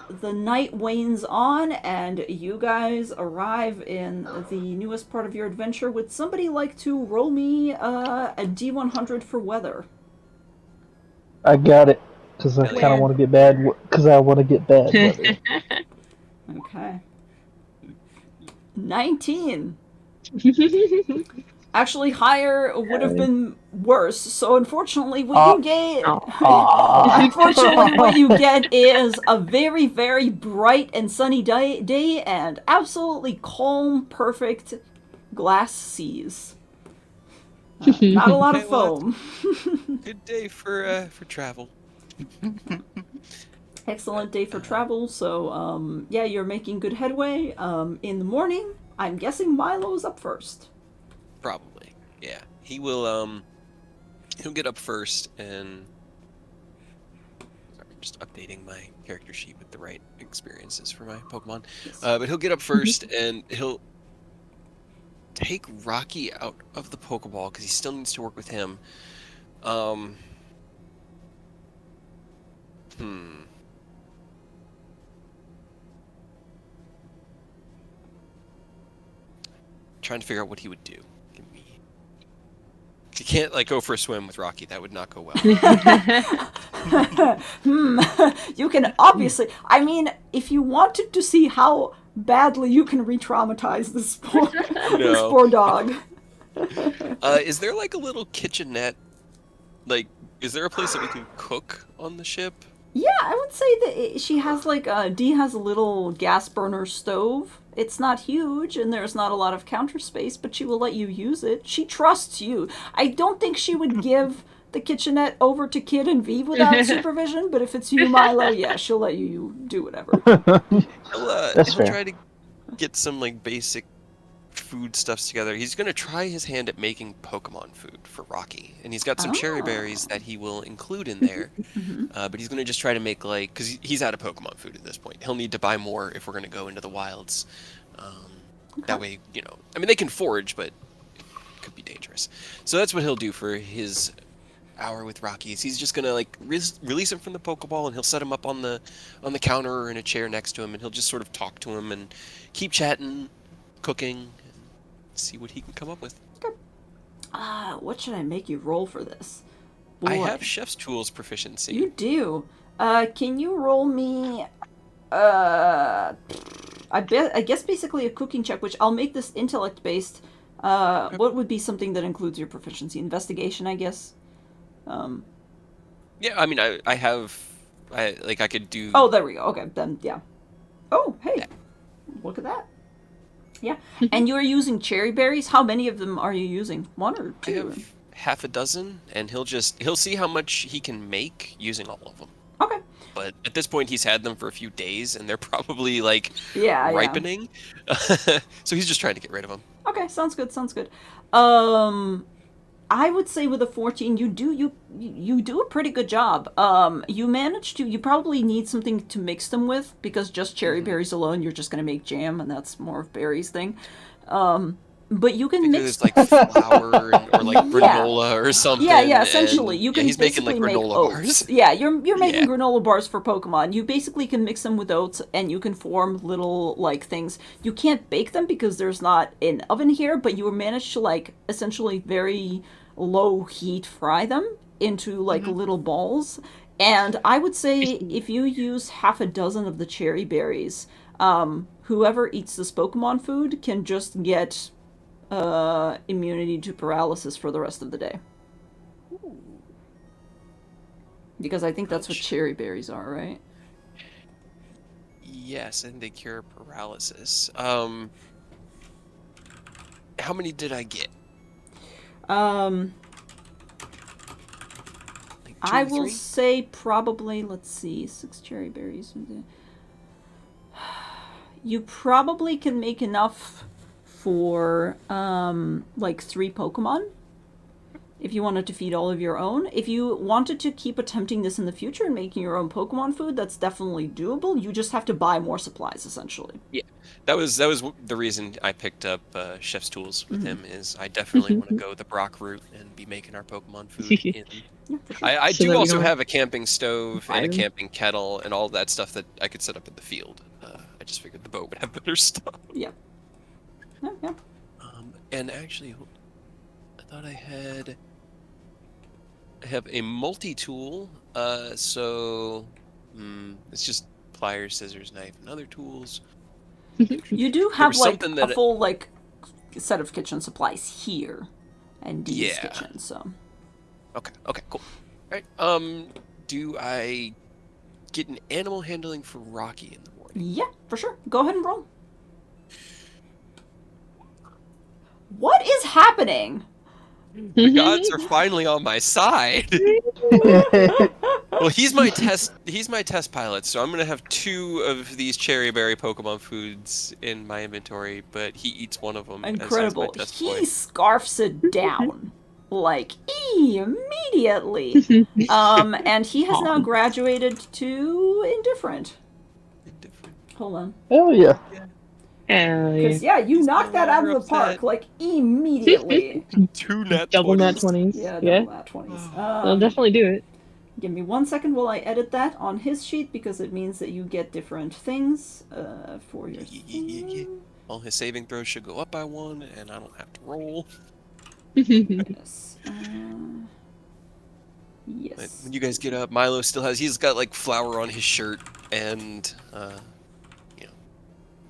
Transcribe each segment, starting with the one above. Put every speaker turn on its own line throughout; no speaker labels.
the night wanes on, and you guys arrive in the newest part of your adventure. Would somebody like to roll me a D100 for weather?
I got it. Because I
Hell
kind
yeah.
of want to get bad. Because I want to get bad weather.
Okay. 19. Actually, higher would have
Okay.
been worse. So unfortunately, what
Ah,
you get, unfortunately, what
ah.
you get is a very, very bright and sunny day and absolutely calm, perfect glass seas. Not a lot of
Okay, well that's
foam.
a good day for travel. But
Excellent day for travel. So, yeah, you're making good headway. In the morning, I'm guessing Milo's up first.
probably. Yeah. He'll get up first and sorry, just updating my character sheet with the right experiences for my Pokemon.
Yes.
But he'll get up first and he'll take Rocky out of the Pokeball because he still needs to work with him. Um, hmm. Trying to figure out what he would do. Give me. He can't like go for a swim with Rocky. That would not go well.
You can obviously. I mean, if you wanted to see how badly you can re-traumatize this
No.
poor dog.
Is there like a little kitchenette? Like, is there a place that we can cook on the ship?
Yeah, I would say that she has like Dee has a little gas burner stove. It's not huge and there's not a lot of counter space, but she will let you use it. She trusts you. I don't think she would give the kitchenette over to Kid and V without supervision, but if it's you, Milo, yeah, she'll let you do whatever.
That's
He'll
fair.
try to get some like basic food stuffs together. He's gonna try his hand at making Pokemon food for Rocky, and he's got some cherry berries
Oh.
that he will include in there.
Mm-hmm.
But he's gonna just try to make like because he's out of Pokemon food at this point. He'll need to buy more if we're gonna go into the wilds.
Okay.
That way, I mean, they can forage, but it could be dangerous. So that's what he'll do for his hour with Rocky. Is he's just gonna like release him from the Pokeball, and he'll set him up on the counter or in a chair next to him, and he'll just sort of talk to him and keep chatting, cooking, and see what he can come up with.
Okay. What should I make you roll for this?
I
Boy,
have Chef's Tools proficiency.
you do. Can you roll me? Uh, I guess basically a cooking check, which I'll make this intellect based.
Okay.
What would be something that includes your proficiency? Investigation, I guess. Um.
Yeah, I mean, I have, I could do
Oh, there we go. Okay, then yeah. Oh, hey,
that.
look at that. Yeah, and you're using cherry berries. How many of them are you using? One or
I
two?
have half a dozen, and he'll see how much he can make using all of them.
Okay.
But at this point, he's had them for a few days, and they're probably like
Yeah, yeah.
ripening. So he's just trying to get rid of them.
Okay, sounds good. Sounds good. Um, I would say with a 14, you do a pretty good job. You manage to. You probably need something to mix them with because just cherry
Hmm.
berries alone, you're just gonna make jam, and that's more of berries thing. But you can
Figure
mix.
there's like flour or like
Yeah,
granola or
yeah,
something,
yeah. Essentially,
and
you
yeah,
can
he's making
basically
like
make
granola
oats.
bars.
Yeah, you're making
Yeah.
granola bars for Pokemon. You basically can mix them with oats, and you can form little like things. You can't bake them because there's not an oven here, but you manage to like essentially very low heat fry them into like
Mhm.
little balls. And I would say if you use half a dozen of the cherry berries, whoever eats this Pokemon food can just get immunity to paralysis for the rest of the day.
Ooh,
Because I think that's what
ouch.
cherry berries are, right?
Yes, and they cure paralysis. How many did I get?
Um,
Like
I
two,
will
three?
say probably, let's see, six cherry berries. You probably can make enough for like three Pokemon if you wanted to feed all of your own. If you wanted to keep attempting this in the future and making your own Pokemon food, that's definitely doable. You just have to buy more supplies, essentially.
Yeah, that was the reason I picked up Chef's Tools with him. Is I definitely want to go the Brock route and be making our Pokemon food in.
Yeah, for sure.
I
So
do
that we
also
don't
have a camping stove
buy
and a
them.
camping kettle and all that stuff that I could set up in the field. I just figured the boat would have better stuff.
Yeah. Yeah.
And actually, I thought I have a multi-tool. So it's just pliers, scissors, knife, and other tools.
You do
There
have,
was
like,
something
a
that
full, like, set of kitchen supplies here. And Dee's
Yeah.
kitchen, so...
Okay, cool. All right. Do I get an animal handling for Rocky in the morning?
Yeah, for sure. Go ahead and roll. What is happening?
The gods are finally on my side. Well, he's my test pilot, so I'm gonna have 2 of these cherry berry Pokemon foods in my inventory, but he eats one of them.
Incredible.
As my test
He
boy.
scarfs it down. Like, immediately. And he has now graduated to indifferent. Hold on.
Hell yeah.
Hell yeah.
Because, yeah, you
He's
knocked
no
that out of
longer
the park,
upset.
like, immediately.
2 nat
Double
20s.
nat 20s.
Yeah,
Yeah.
double that 20s.
I'll definitely do it.
Give me 1 second while I edit that on his sheet, because it means that you get different things for your
Yeah. All his saving throws should go up by 1, and I don't have to roll.
Yes. Yes.
But when you guys get up, Milo he's got like flour on his shirt, and you know,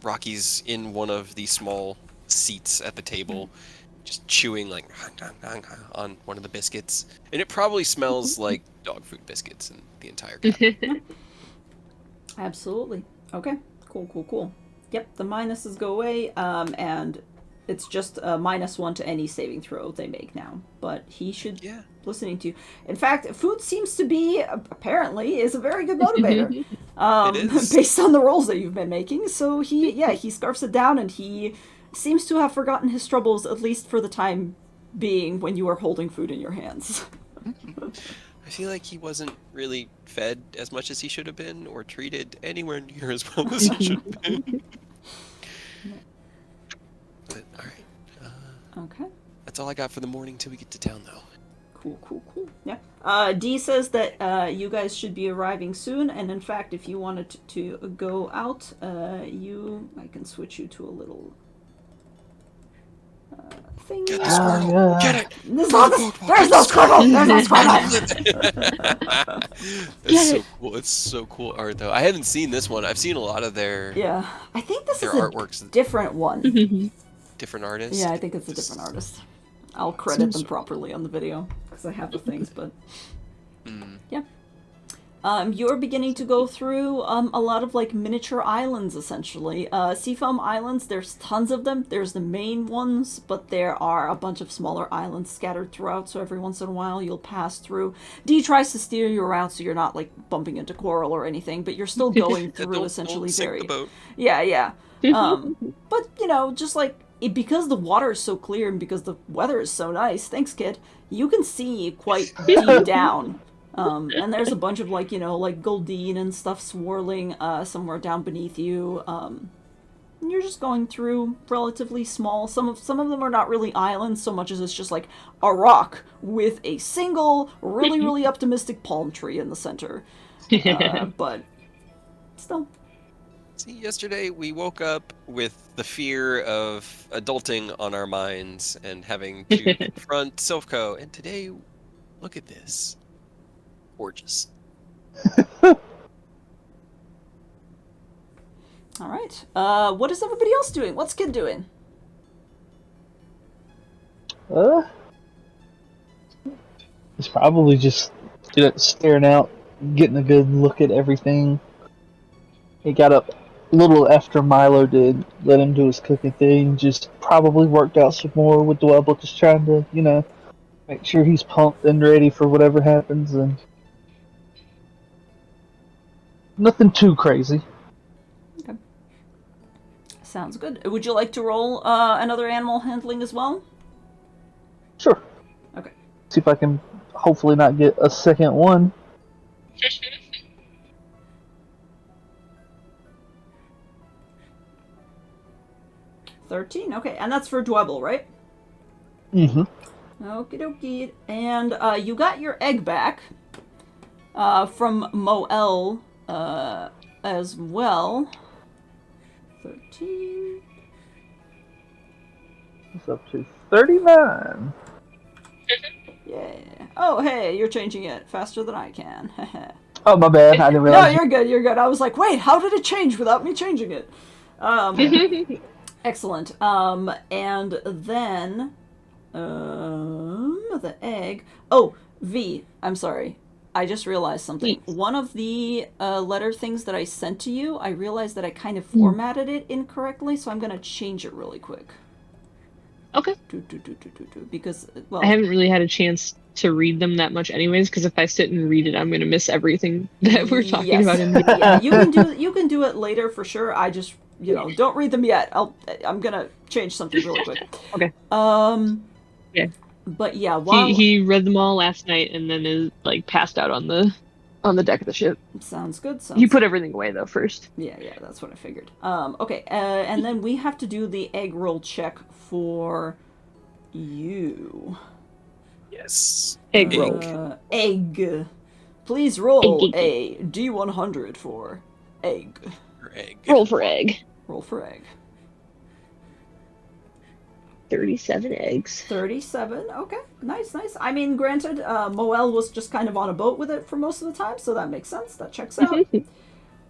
Rocky's in one of the small seats at the table, just chewing like on one of the biscuits, and it probably smells like dog food biscuits in the entire cabin.
Absolutely. Okay. Cool. Yep, the minuses go away, and it's just a -1 to any saving throw they make now. But he should listening to you. In fact, food seems to be, apparently, is a very good motivator.
It is.
Based on the rolls that you've been making. So he scarfs it down, and he seems to have forgotten his troubles, at least for the time being, when you are holding food in your hands.
I feel like he wasn't really fed as much as he should have been, or treated anywhere near as well as he should have been. But, alright.
Okay.
That's all I got for the morning till we get to town, though.
Cool. Yeah. Dee says that you guys should be arriving soon, and in fact, if you wanted to go out, I can switch you to a little thing.
Get the squirtle! Get it!
There's no squirtle! There's no squirtle!
It's so cool. It's so cool art, though. I haven't seen this one. I've seen a lot of their
Yeah, I think this
their
is a
artworks.
different one.
Different artists.
Yeah, I think it's a different artist. I'll credit them properly on the video, because I have the things, but... Yeah. You're beginning to go through a lot of, like, miniature islands, essentially. Seafoam Islands, there's tons of them. There's the main ones, but there are a bunch of smaller islands scattered throughout, so every once in a while you'll pass through. Dee tries to steer you around so you're not, like, bumping into coral or anything, but you're still going through essentially
don't sink
very...
the boat.
Yeah. But, you know, just like, because the water is so clear and because the weather is so nice, thanks, kid, you can see quite deep down. And there's a bunch of, like, you know, like Goldeen and stuff swirling somewhere down beneath you. And you're just going through relatively small. Some of them are not really islands so much as it's just like a rock with a single, really optimistic palm tree in the center. But still.
See, yesterday we woke up with the fear of adulting on our minds and having to confront Silphco, and today, look at this. Gorgeous.
Alright. What is everybody else doing? What's Kid doing?
He's probably just staring out, getting a good look at everything. He got up a little after Milo did, let him do his cooking thing, just probably worked out some more with the webbook, just trying to, make sure he's pumped and ready for whatever happens, and nothing too crazy.
Okay. Sounds good. Would you like to roll another animal handling as well?
Sure.
Okay.
See if I can hopefully not get a second one.
13, okay, and that's for Dwebble, right?
Mm-hmm.
Okie dokie. And you got your egg back from Moel as well. 13.
It's up to 39.
Yeah. Oh, hey, you're changing it faster than I can.
Oh, my bad. I didn't
No,
realize.
you're good, you're good. I was like, wait, how did it change without me changing it? Excellent. And then, the egg. Oh, V, I'm sorry. I just realized something. One of the letter things that I sent to you, I realized that I kind of formatted it incorrectly, so I'm going to change it really quick.
Okay.
Because, well...
I haven't really had a chance to read them that much anyways, because if I sit and read it, I'm going to miss everything that we're talking about in the
Yeah, you can do it later for sure. I just, don't read them yet. I'm going to change something really quick.
Okay. Yeah.
But yeah, while...
He read them all last night and then is, passed out on the deck of the ship.
Sounds good.
He put everything away, though, first.
Yeah, that's what I figured. Okay, and then we have to do the egg roll check for you.
Yes.
Egg roll.
Egg. Please roll a D100 for egg.
Roll for egg.
Roll for egg.
37 eggs.
37, okay. Nice. I mean, granted, Moel was just kind of on a boat with it for most of the time, so that makes sense. That checks out.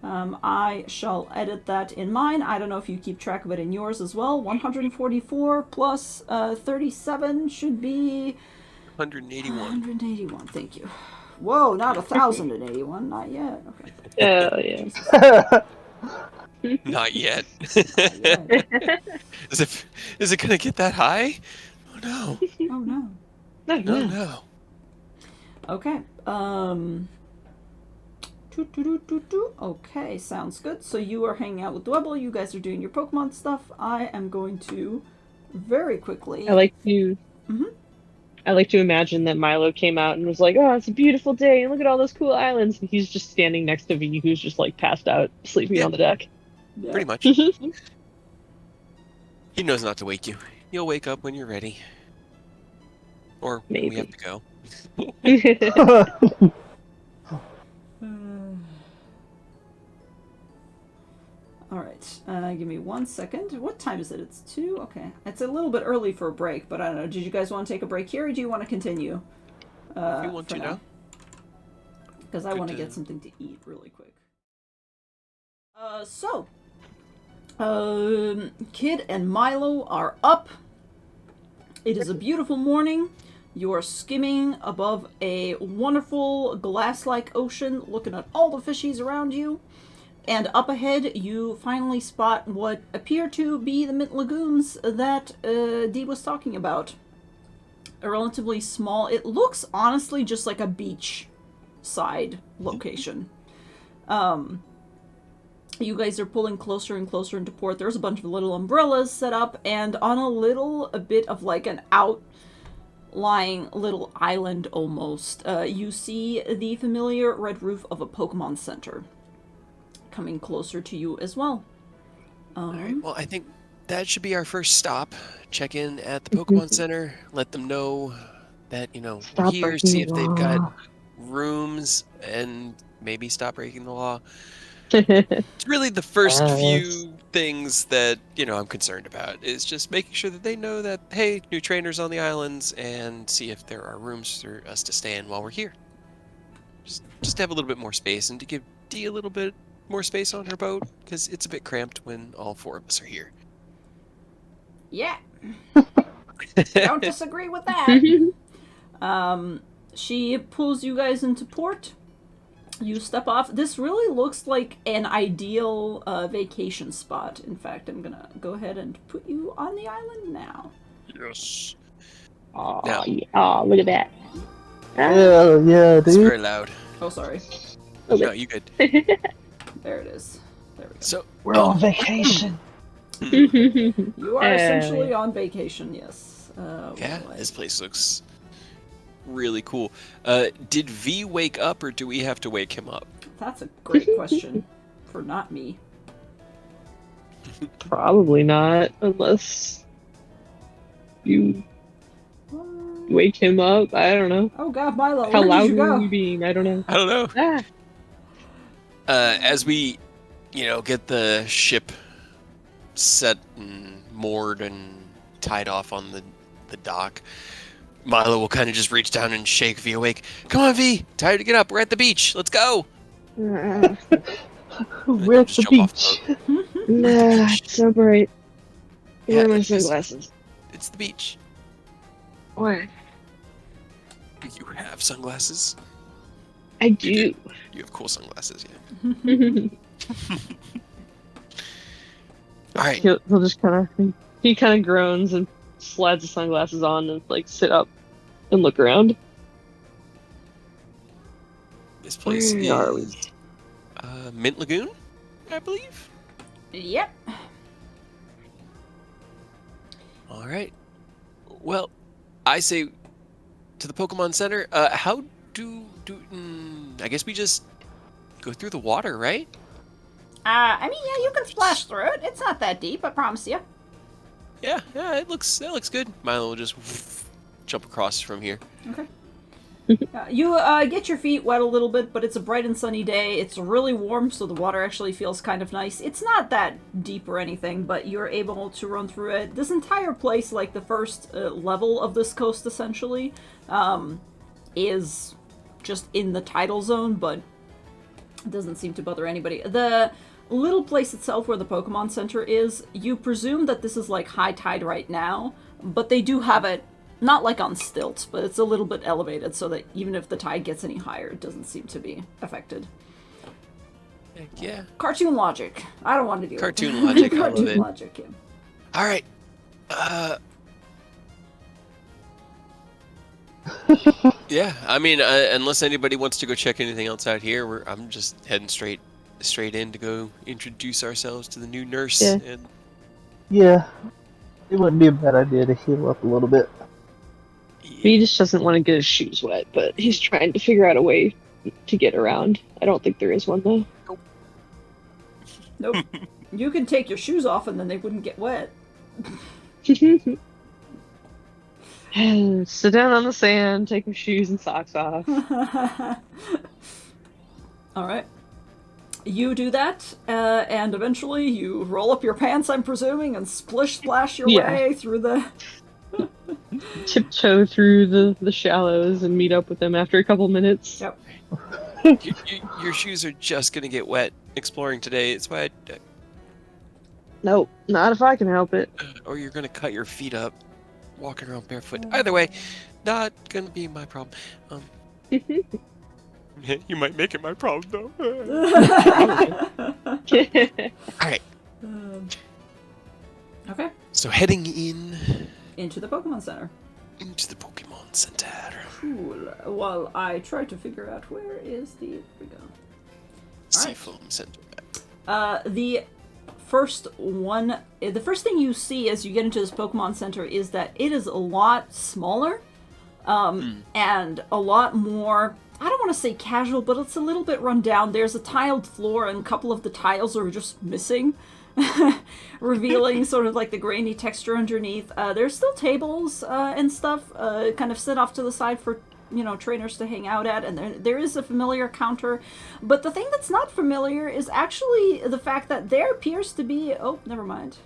I shall edit that in mine. I don't know if you keep track of it in yours as well. 144 plus 37 should be...
181.
181, thank you. Whoa, not 1,081, not yet. Okay.
Oh, yeah.
Not yet.
Not yet.
Is it gonna get that high? Oh no.
Oh no.
No.
Okay. Okay, sounds good. So you are hanging out with Dwebble. You guys are doing your Pokemon stuff. I am going to very quickly.
I like to imagine that Milo came out and was like, "Oh, it's a beautiful day, and look at all those cool islands." And he's just standing next to V, who's just passed out, sleeping on the deck.
Yeah.
Pretty much. He knows not to wake you. You'll wake up when you're ready. Or when we have to go.
Alright, give me 1 second. What time is it? It's 2? Okay. It's a little bit early for a break, but I don't know. Did you guys want to take a break here, or do you want to continue?
If you want to now.
Because I want to get something to eat really quick. Kid and Milo are up. It is a beautiful morning. You are skimming above a wonderful glass-like ocean, looking at all the fishies around you. And up ahead, you finally spot what appear to be the mint lagoons that Dee was talking about. A relatively small... It looks, honestly, just like a beach side location. You guys are pulling closer and closer into port. There's a bunch of little umbrellas set up, and on a bit of an outlying little island almost, you see the familiar red roof of a Pokemon Center coming closer to you as well.
Alright, well, I think that should be our first stop. Check in at the Pokemon Center, let them know that, we're here, see if they've got rooms, and maybe stop breaking the law. It's really the first few things that, I'm concerned about, is just making sure that they know that, hey, new trainers on the islands, and see if there are rooms for us to stay in while we're here. Just to have a little bit more space, and to give Dee a little bit more space on her boat, because it's a bit cramped when all four of us are here.
Yeah. Don't disagree with that. She pulls you guys into port. You step off. This really looks like an ideal vacation spot. In fact, I'm gonna go ahead and put you on the island now.
Yes.
Oh,
Now.
yeah. Look at that.
Yeah, dude.
It's very loud.
Oh, sorry.
No, you good.
There it is. There we go.
So
We're on vacation.
You are essentially on vacation, yes.
yeah, this place looks really cool. Did V wake up, or do we have to wake him up?
That's a great question for not me.
Probably not, unless you wake him up. I don't know.
Oh God, Milo,
How
where
loud
did you
were
go?
you being? I don't know.
I don't know.
Ah.
As we, get the ship set and moored and tied off on the dock, Milo will kind of just reach down and shake V awake. Come on, V! Tired to get up. We're at the beach. Let's go!
We're at
Just
the
jump off
beach.
Nah, it's so bright.
Yeah,
Where are my
it's just-
sunglasses?
It's the beach.
Where?
You have sunglasses?
I do.
You have cool sunglasses, yeah. Alright.
He'll just he kind of groans and slides the sunglasses on and like sit up and look around.
This place
Where are we?
is Mint Lagoon, I believe.
Yep.
All right. Well, I say to the Pokemon Center. How I guess we just go through the water, right?
I mean, yeah, you can splash through it. It's not that deep, I promise you.
Yeah. That looks good. Milo will just jump across from here.
Okay. You get your feet wet a little bit, but it's a bright and sunny day. It's really warm, so the water actually feels kind of nice. It's not that deep or anything, but you're able to run through it. This entire place, like the first level of this coast, essentially, is just in the tidal zone, but it doesn't seem to bother anybody. The little place itself where the Pokemon Center is, you presume that this is like high tide right now, but they do have it not like on stilts, but it's a little bit elevated so that even if the tide gets any higher, it doesn't seem to be affected.
Heck yeah.
Cartoon logic. I don't want to do
Cartoon
it.
logic, I love
Cartoon
it.
logic, yeah.
All right. Yeah. I mean, unless anybody wants to go check anything else out here, I'm just heading straight in to go introduce ourselves to the new nurse.
Yeah.
And
Yeah, it wouldn't be a bad idea to heal up a little bit.
He just doesn't want to get his shoes wet, but he's trying to figure out a way to get around. I don't think there is one though.
Nope. You can take your shoes off and then they wouldn't get wet.
Sit down on the sand, take your shoes and socks off.
Alright. You do that, and eventually you roll up your pants, I'm presuming, and splish splash your
Yeah.
way through the...
Tiptoe through the shallows and meet up with them after a couple minutes.
Yep.
Your shoes are just gonna get wet exploring today. It's why,
Nope, not if I can help it.
or you're gonna cut your feet up walking around barefoot. Either way, not gonna be my problem. You might make it my problem though. Alright,
Okay.
so heading
Into the Pokemon Center.
into the Pokemon Center.
Cool. While I try to figure out where is the... Here we go.
Seafoam Center.
The first thing you see as you get into this Pokemon Center is that it is a lot smaller, and a lot more, I don't want to say casual, but it's a little bit run down. There's a tiled floor and a couple of the tiles are just missing, revealing sort of like the grainy texture underneath. There's still tables and stuff kind of set off to the side for trainers to hang out at, and there is a familiar counter, but the thing that's not familiar is actually the fact that there appears to be... Oh, never mind.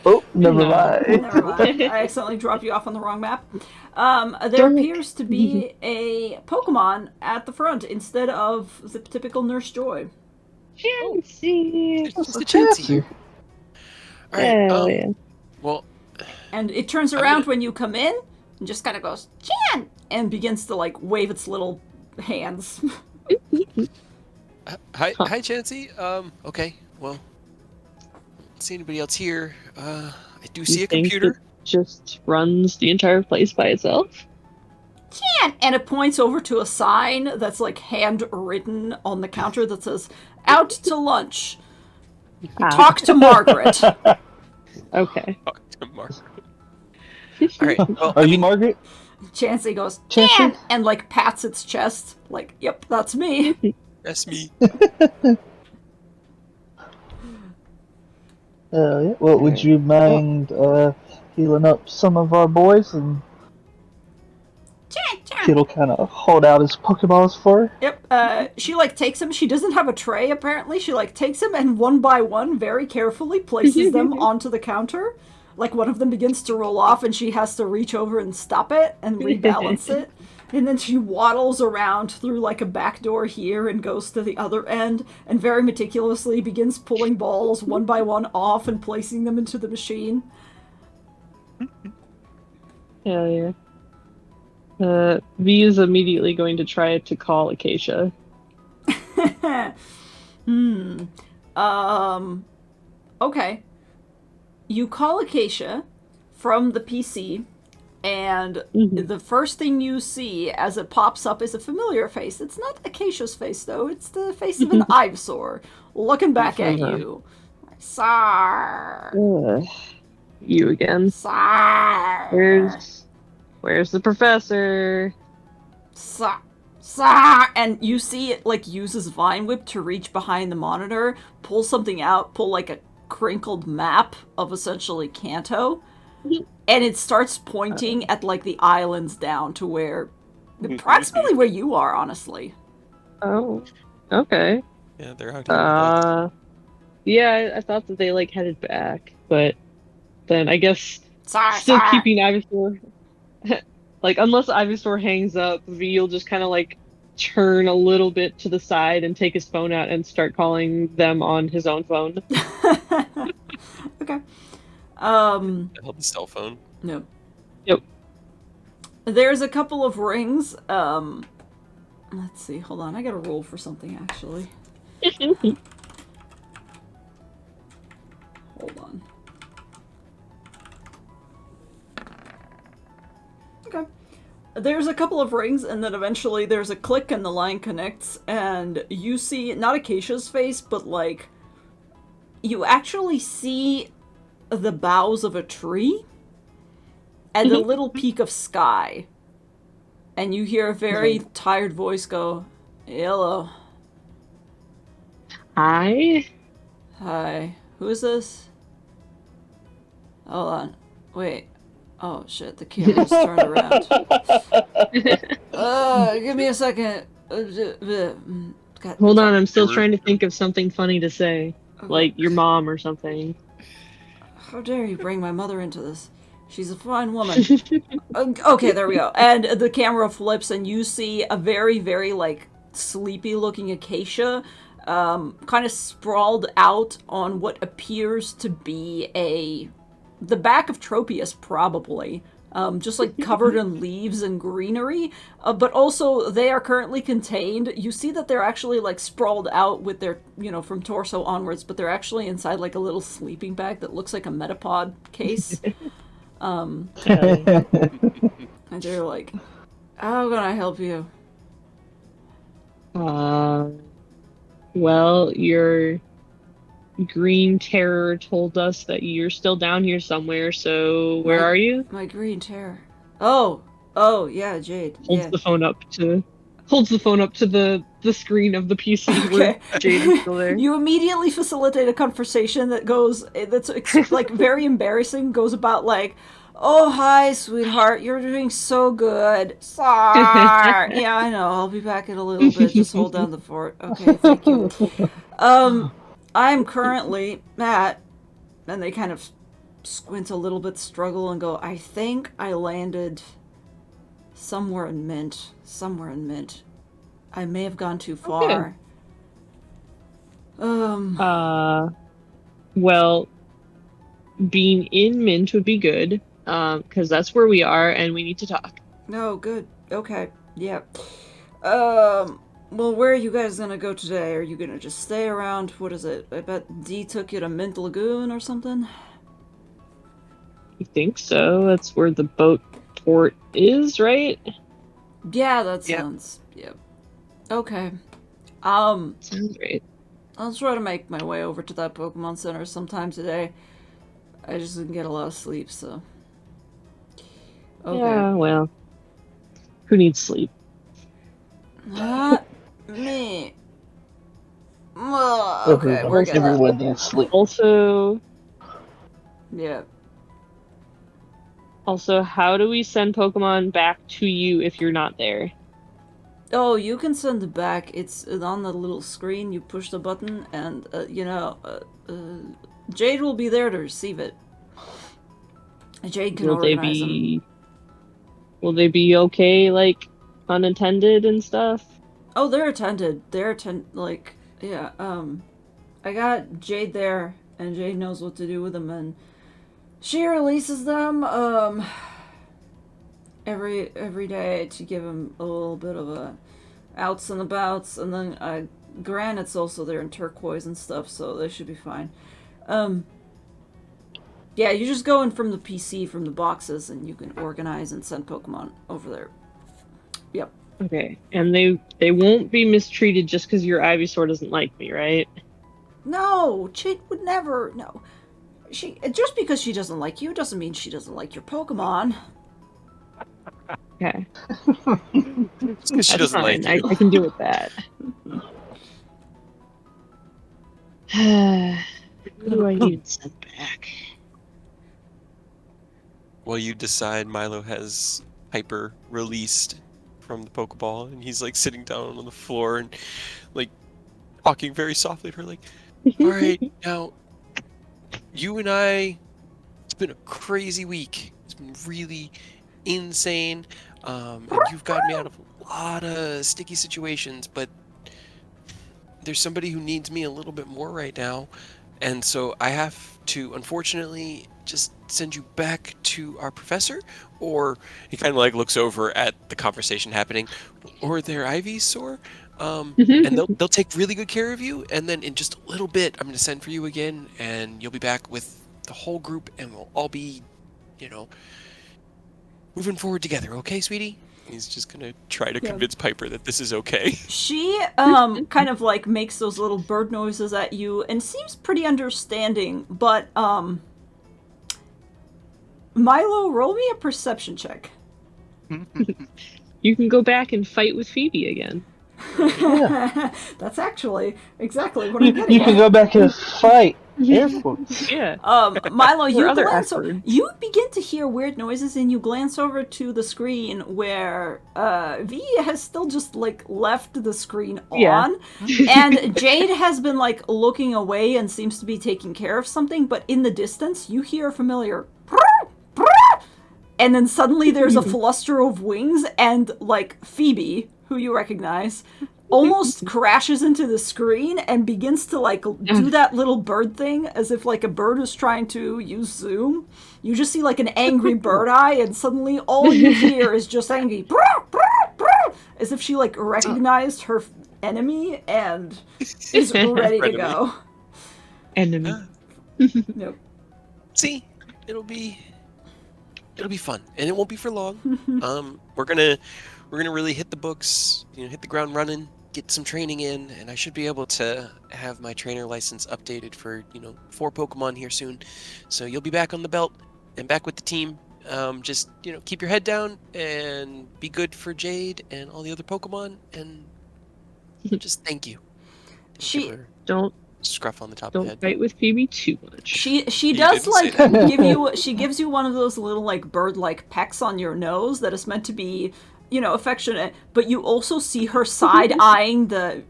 Oh, never
No.
mind.
Never mind. I accidentally dropped you off on the wrong map. There appears to be a Pokemon at the front instead of the typical Nurse Joy.
Fancy.
It's just a Chansey. Alright,
Hell yeah.
well,
And it turns around when you come in and just kind of goes, Chan! And begins to, like, wave its little hands.
hi Chansey. Okay, well, don't see anybody else here. I do see a
think
computer.
it just runs the entire place by itself?
Chan! And it points over to a sign that's, like, handwritten on the counter that says, out to lunch. Talk to Margaret.
Okay.
Talk to Margaret. All right. Well,
Are you Margaret?
Chansey goes,
Chansey?
Dan! And, like, pats its chest. Like, yep, that's me.
that's me.
Yeah. Well, would you mind healing up some of our boys? And Kid'll kind of hold out his Pokeballs for her.
Yep, she, like, takes him. She doesn't have a tray, apparently. She, like, takes him and one by one, very carefully, places them onto the counter. Like, one of them begins to roll off, and she has to reach over and stop it and rebalance it. And then she waddles around through, like, a back door here and goes to the other end and very meticulously begins pulling balls one by one off and placing them into the machine.
Hell yeah. V is immediately going to try to call Acacia.
Okay. You call Acacia from the PC, and the first thing you see as it pops up is a familiar face. It's not Acacia's face, though. It's the face of an Ivysaur looking back at you. Sar.
You again.
Sar.
Where's the professor?
Sar. And you see it, like, uses Vine Whip to reach behind the monitor, pull something out, pull, like, a crinkled map of essentially Kanto, and it starts pointing at, like, the islands down to where, approximately where you are, honestly.
Oh, okay.
Yeah, they're out here.
Yeah, I thought that they, like, headed back, but then I guess still
Sar.
keeping Ivysaur. Like, unless Ivysaur hangs up, V will just kind of, like, turn a little bit to the side and take his phone out and start calling them on his own phone.
Okay.
Held the cell phone.
No.
Yep.
There's a couple of rings. Let's see. Hold on. I gotta roll for something, actually. Hold on. Okay. There's a couple of rings, and then eventually there's a click and the line connects, and you see, not Acacia's face, but, like, you actually see the boughs of a tree and a little peak of sky. And you hear a very tired voice go, "Hello."
Hi?
Hi. Who is this? Hold on. Wait. Oh shit, the camera's turned around. Give me a second. God.
Hold on, I'm still trying to think of something funny to say.
Okay.
Like your mom or something.
How dare you bring my mother into this? She's a fine woman. Okay, there we go. And the camera flips and you see a very, very, like, sleepy looking Acacia kind of sprawled out on what appears to be the back of Tropius, probably. Just, like, covered in leaves and greenery. But also, they are currently contained. You see that they're actually, like, sprawled out with their, from torso onwards, but they're actually inside, like, a little sleeping bag that looks like a Metapod case. And they're like, "How can I help you?"
Well, your green terror told us that you're still down here somewhere, so where are you?
My green terror. Oh, yeah, Jade.
Holds the phone up to the screen of the PC where Jade is still there.
You immediately facilitate a conversation that's like very embarrassing, goes about like, "Oh, hi, sweetheart, you're doing so good. Sorry." "Yeah, I know, I'll be back in a little bit, just hold down the fort." "Okay, thank you. I'm currently at," and they kind of squint a little bit, struggle, and go, "I think I landed somewhere in Mint. I may have gone too far."
Well, being in Mint would be good, because that's where we are, and we need to talk.
"No, good. Okay, yeah. Well, where are you guys gonna go today? Are you gonna just stay around? What is it? I bet D took you to Mint Lagoon or something?"
I think so. That's where the boat port is, right?
Yeah, that sounds... Yeah. Okay.
Sounds great.
I'll try to make my way over to that Pokemon Center sometime today. I just didn't get a lot of sleep, so... Okay.
Yeah, well, who needs sleep?
Not me. Okay, we're
Also-
gonna.
Everyone needs sleep.
Also,
Yeah.
how do we send Pokemon back to you if you're not there?
Oh, you can send it back. It's on the little screen. You push the button, and Jade will be there to receive it. Jade can
Will they
organize them.
be? Will they be okay, like unattended and stuff?
Oh, they're attended. Yeah. I got Jade there, and Jade knows what to do with them, and she releases them every day to give them a little bit of a outs and abouts, and then granite's also there in turquoise and stuff, so they should be fine. Yeah, you just go in from the PC from the boxes, and you can organize and send Pokemon over there. Yep.
Okay, and they won't be mistreated just because your Ivysaur doesn't like me, right?
No, Jade would never. No, she just because she doesn't like you doesn't mean she doesn't like your Pokemon.
Okay,
It's 'cause she
that's
doesn't
fine.
like you.
I can deal with that. Who do I need to send back?
Well, you decide Milo has Hyper released from the Pokeball, and he's like sitting down on the floor and like talking very softly to her, like, "All right, now you and I. It's been a crazy week. It's been really insane, and you've gotten me out of a lot of sticky situations. But there's somebody who needs me a little bit more right now, and so I have to, unfortunately, just send you back to our professor." Or he kind of like looks over at the conversation happening, or their Ivysaur, and they'll take really good care of you. And then in just a little bit, I'm gonna send for you again, and you'll be back with the whole group, and we'll all be, moving forward together. Okay, sweetie? He's just gonna try to convince Piper that this is okay.
She kind of like makes those little bird noises at you and seems pretty understanding, but Milo, roll me a perception check.
You can go back and fight with Phoebe again.
That's actually exactly what I'm getting
You can
at.
go back and fight. Air Force.
Yeah.
Milo, you
other
glance
F-words.
you begin to hear weird noises, and you glance over to the screen where V has still just like left the screen on, and Jade has been like looking away and seems to be taking care of something. But in the distance, you hear a familiar, and then suddenly there's a fluster of wings, and like Phoebe, who you recognize, almost crashes into the screen and begins to like do that little bird thing as if like a bird is trying to use Zoom. You just see like an angry bird eye, and suddenly all you hear is just angry, as if she like recognized her enemy and is ready to go.
Enemy.
Nope.
See, it'll be fun, and it won't be for long. We're gonna really hit the books, hit the ground running, get some training in, and I should be able to have my trainer license updated for 4 Pokemon here soon. So you'll be back on the belt and back with the team. Just keep your head down and be good for Jade and all the other Pokemon, and just thank you.
She-
Give her
Don't
scruff on the top of the
don't
head.
fight with Phoebe too much.
She
You
does
didn't say
like
that.
she gives you one of those little like bird like pecks on your nose that is meant to be affectionate, but you also see her side eyeing the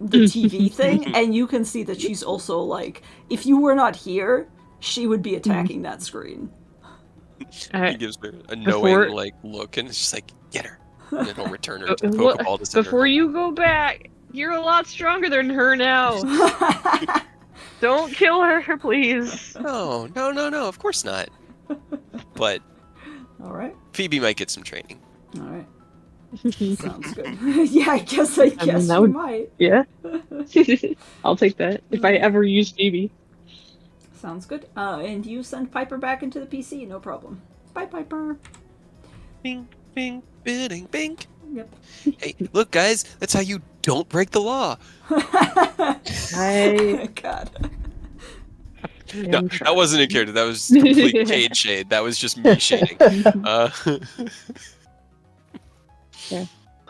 TV thing, and you can see that she's also like, if you were not here, she would be attacking that screen.
He gives her a knowing like look, and it's just like, get her, and then he'll return her to the Pokeball to send her
Before
home.
you go back, you're a lot stronger than her now. Don't kill her, please.
No, of course not. But
All right.
Phoebe might get some training.
All right. Sounds good. Yeah, I guess you
would-
might.
Yeah. I'll take that if I ever use Phoebe.
Sounds good. And you send Piper back into the PC, no problem. Bye, Piper.
Bing, bing, bing, bing.
Yep.
Hey, look, guys, that's how you don't break the law.
I
God.
No,
I'm
that wasn't in character. That was complete Cade shade. That was just me shading.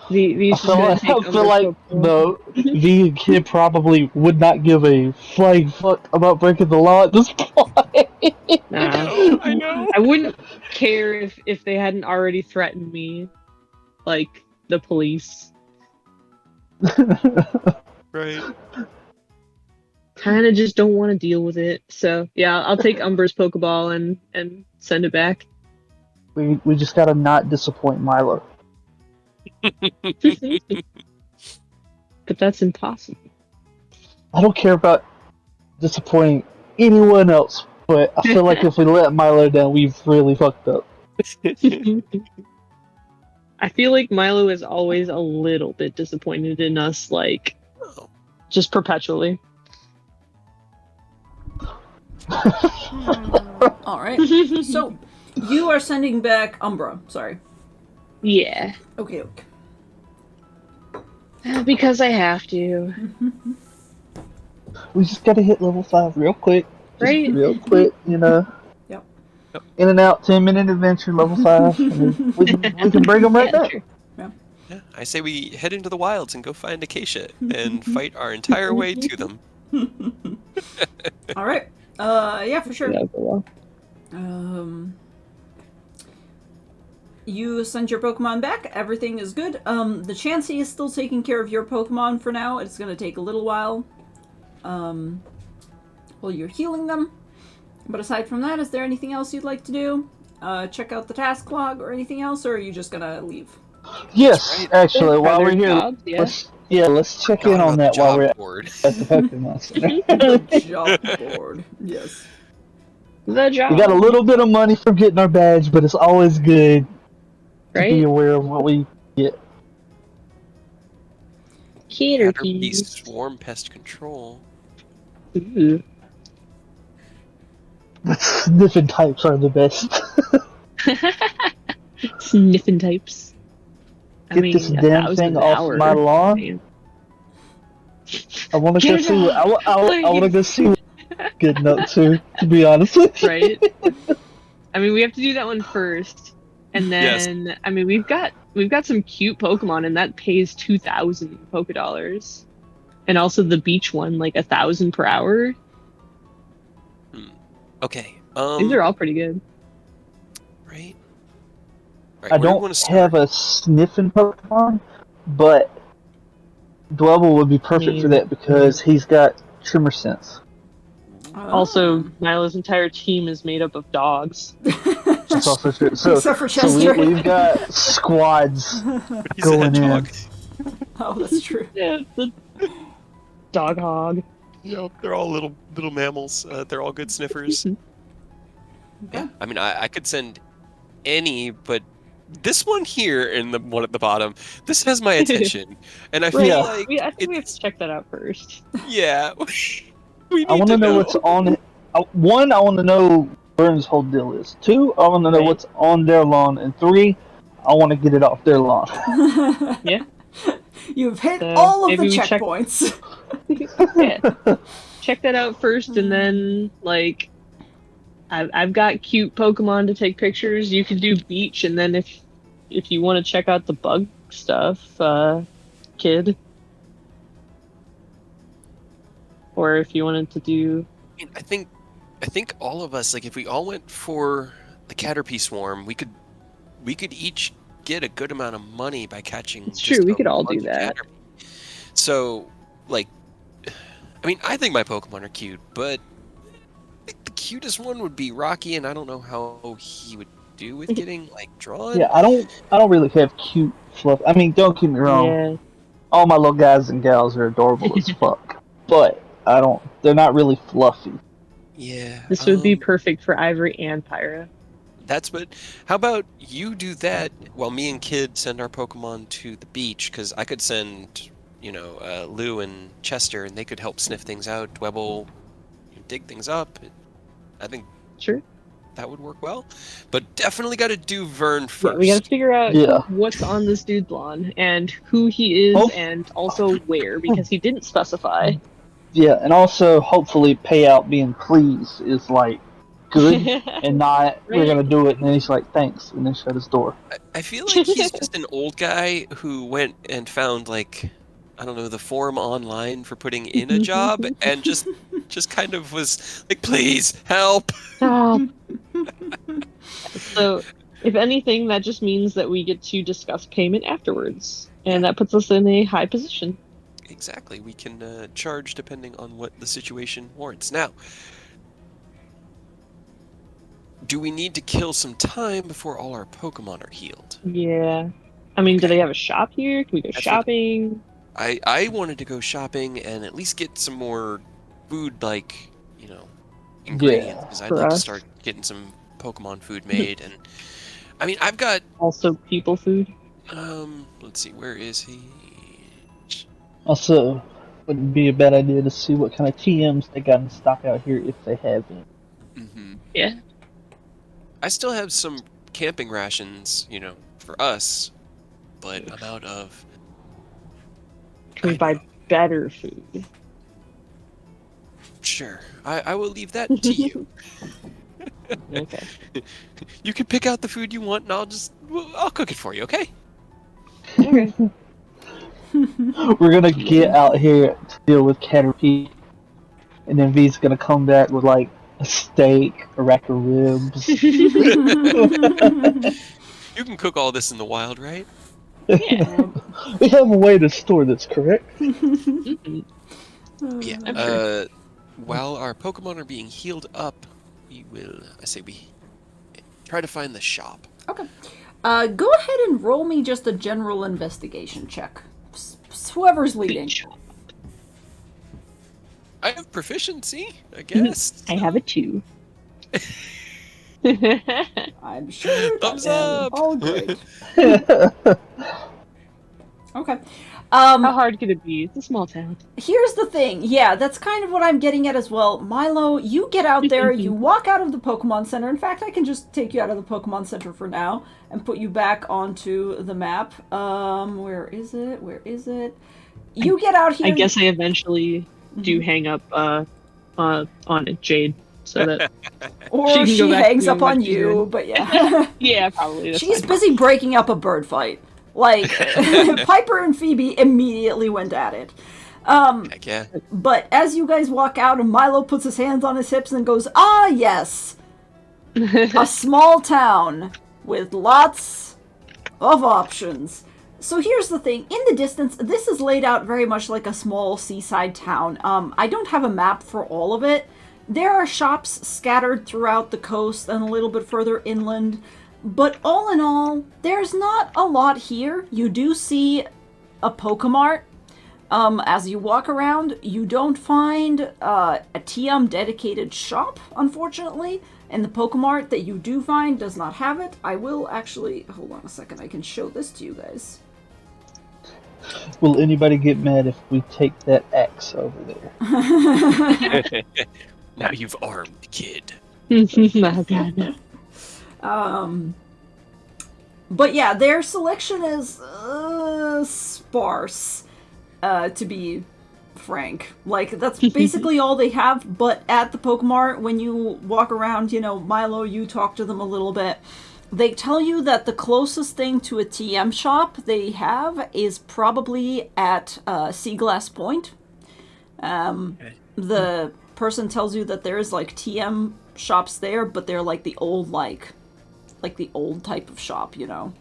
These
I feel like the vegan kid probably would not give a flying fuck about breaking the law at this point.
I know.
I wouldn't care if they hadn't already threatened me, like the police.
Right.
Kind of just don't want to deal with it. So yeah, I'll take Umber's Pokeball and send it back.
We just gotta not disappoint Milo.
But that's impossible.
I don't care about disappointing anyone else, but I feel like if we let Milo down, we've really fucked up.
I feel like Milo is always a little bit disappointed in us, like just perpetually.
All right. So you are sending back Umbra. Sorry.
Yeah,
Okay.
because I have to.
We just gotta hit level 5 real quick. Just
Right?
real quick, you know.
Yep.
In and out, 10-minute adventure, level 5. And we can bring them right back.
Sure.
Yeah, I say we head into the wilds and go find Acacia and fight our entire way to them.
All right. Yeah, for sure.
Yeah, go well.
You send your Pokemon back. Everything is good. The Chansey is still taking care of your Pokemon for now. It's going to take a little while while you're healing them. But aside from that, is there anything else you'd like to do? Check out the task log or anything else, or are you just going to leave?
Yes,
right.
actually, while
Other
we're here,
jobs, yeah.
let's check
Forgot
in on
about
that
the
while
job
we're at
board.
the Pokemon Center.
The job board. Yes.
The job.
We got a little bit of money from getting our badge, but it's always good to be
right?
aware of what we get.
Caterpie swarm pest control.
Ooh.
But sniffing types are the best.
Sniffing types.
Get this damn thing off my lawn. I want to go see. I want to go see. Good note too. To be honest with you.
Right? I mean, we have to do that one first, and then
Yes.
I mean we've got some cute Pokemon, and that pays 2,000 Pokedollars, and also the beach one like 1,000 per hour.
Okay.
These are all pretty good.
Right.
I don't have a sniffing Pokemon, but Dwebble would be perfect for that because he's got Tremor Sense.
Also, Nyla's entire team is made up of dogs.
That's also true. So,
Except for
so
Chester.
we've got squads
He's a
going in.
hedgehog.
Oh, that's true.
Yeah, the dog hog.
Yep, they're all little mammals. They're all good sniffers. Yeah, I mean, I could send any, but this one here and the one at the bottom, this has my attention, and I feel like
I think we have to check that out first.
yeah, we need
I want to know
know
what's on. One, I want to know Vern's whole deal is. Two, I want to know what's on their lawn, and three, I want to get it off their lawn.
Yeah.
You've hit all of the
maybe we
checkpoints.
Yeah. Check that out first, and then like, I've got cute Pokemon to take pictures. You can do beach, and then if you want to check out the bug stuff, kid, or if you wanted to do,
I think all of us, like, if we all went for the Caterpie swarm, we could each get a good amount of money by catching.
It's true. We could all do
lucky
that.
Caterpie. So, like, I mean, I think my Pokemon are cute, but I think the cutest one would be Rocky, and I don't know how he would do with getting like drawn.
Yeah, I don't really have cute fluff. I mean, don't get me wrong.
Yeah.
All my little guys and gals are adorable as fuck, but they're not really fluffy.
Yeah.
This would be perfect for Ivory and Pyra.
That's what. How about you do that while me and Kid send our Pokemon to the beach? Because I could send, Lou and Chester, and they could help sniff things out. Dwebble, dig things up. I think
Sure.
that would work well. But definitely got to do Vern first.
Yeah, we got to figure out
Yeah.
what's on this dude's lawn and who he is,
Oh.
and also where, because he didn't specify.
Yeah, and also hopefully payout being please is like good and not we're
Right.
gonna do it and then he's like thanks and then shut his door.
I feel like he's just an old guy who went and found like I don't know the forum online for putting in a job and just kind of was like, please help.
Stop. So, if anything, that just means that we get to discuss payment afterwards, and that puts us in a high position.
Exactly, we can charge depending on what the situation warrants. Now, do we need to kill some time before all our Pokemon are healed?
Yeah. I mean, do they have a shop here? Can we go
That's what-
shopping?
I wanted to go shopping and at least get some more food, like, ingredients, because I'd
for
like to
us.
start getting some Pokemon food made. And I mean, I've got,
Also, people food.
let's see, where is he?
Also, wouldn't be a bad idea to see what kind of TMs they got in stock out here if they have any.
Mm-hmm.
Yeah.
I still have some camping rations, for us, but I'm out of.
Can we
I
buy
know.
better food?
Sure, I will leave that to you.
Okay.
You can pick out the food you want, and I'll cook it for you, okay?
Okay.
We're gonna get out here to deal with Caterpie, and then V's gonna come back with like a steak, a rack of ribs.
You can cook all this in the wild, right?
Yeah.
We have a way to store this, correct?
Mhm.
Yeah.
I'm sure.
While our Pokemon are being healed up, we try to find the shop.
Okay. Go ahead and roll me just a general investigation check. Whoever's leading.
I have proficiency, I guess.
I have a 2.
I'm sure
Thumbs
that
up.
all great. Okay.
How hard could it be? It's a small town.
Here's the thing. Yeah, that's kind of what I'm getting at as well. Milo, you get out there, you walk out of the Pokemon Center. In fact, I can just take you out of the Pokemon Center for now and put you back onto the map. Where is it? Where is it? You get out here.
I guess I eventually do hang up on Jade so that
or
she can
she
go back
hangs
to
up
what
on
she's
you,
doing.
but yeah.
Yeah, probably. That's
She's
fine.
busy breaking up a bird fight. Like, Piper and Phoebe immediately went at it.
Heck yeah.
But as you guys walk out and Milo puts his hands on his hips and goes, ah, yes, a small town with lots of options. So here's the thing. In the distance, this is laid out very much like a small seaside town. I don't have a map for all of it. There are shops scattered throughout the coast and a little bit further inland. But all in all, there's not a lot here. You do see a Pokemart. As you walk around, you don't find a TM dedicated shop, unfortunately. And the Pokemart that you do find does not have it. I will actually... Hold on a second, I can show this to you guys.
Will anybody get mad if we take that axe over there?
Now you've armed, kid.
Oh, God.
But yeah, their selection is sparse, to be frank. Like, that's basically all they have, but at the Pokemart, when you walk around, Milo, you talk to them a little bit, they tell you that the closest thing to a TM shop they have is probably at Seaglass Point. The person tells you that there's, like, TM shops there, but they're, like, the old, like the old type of shop,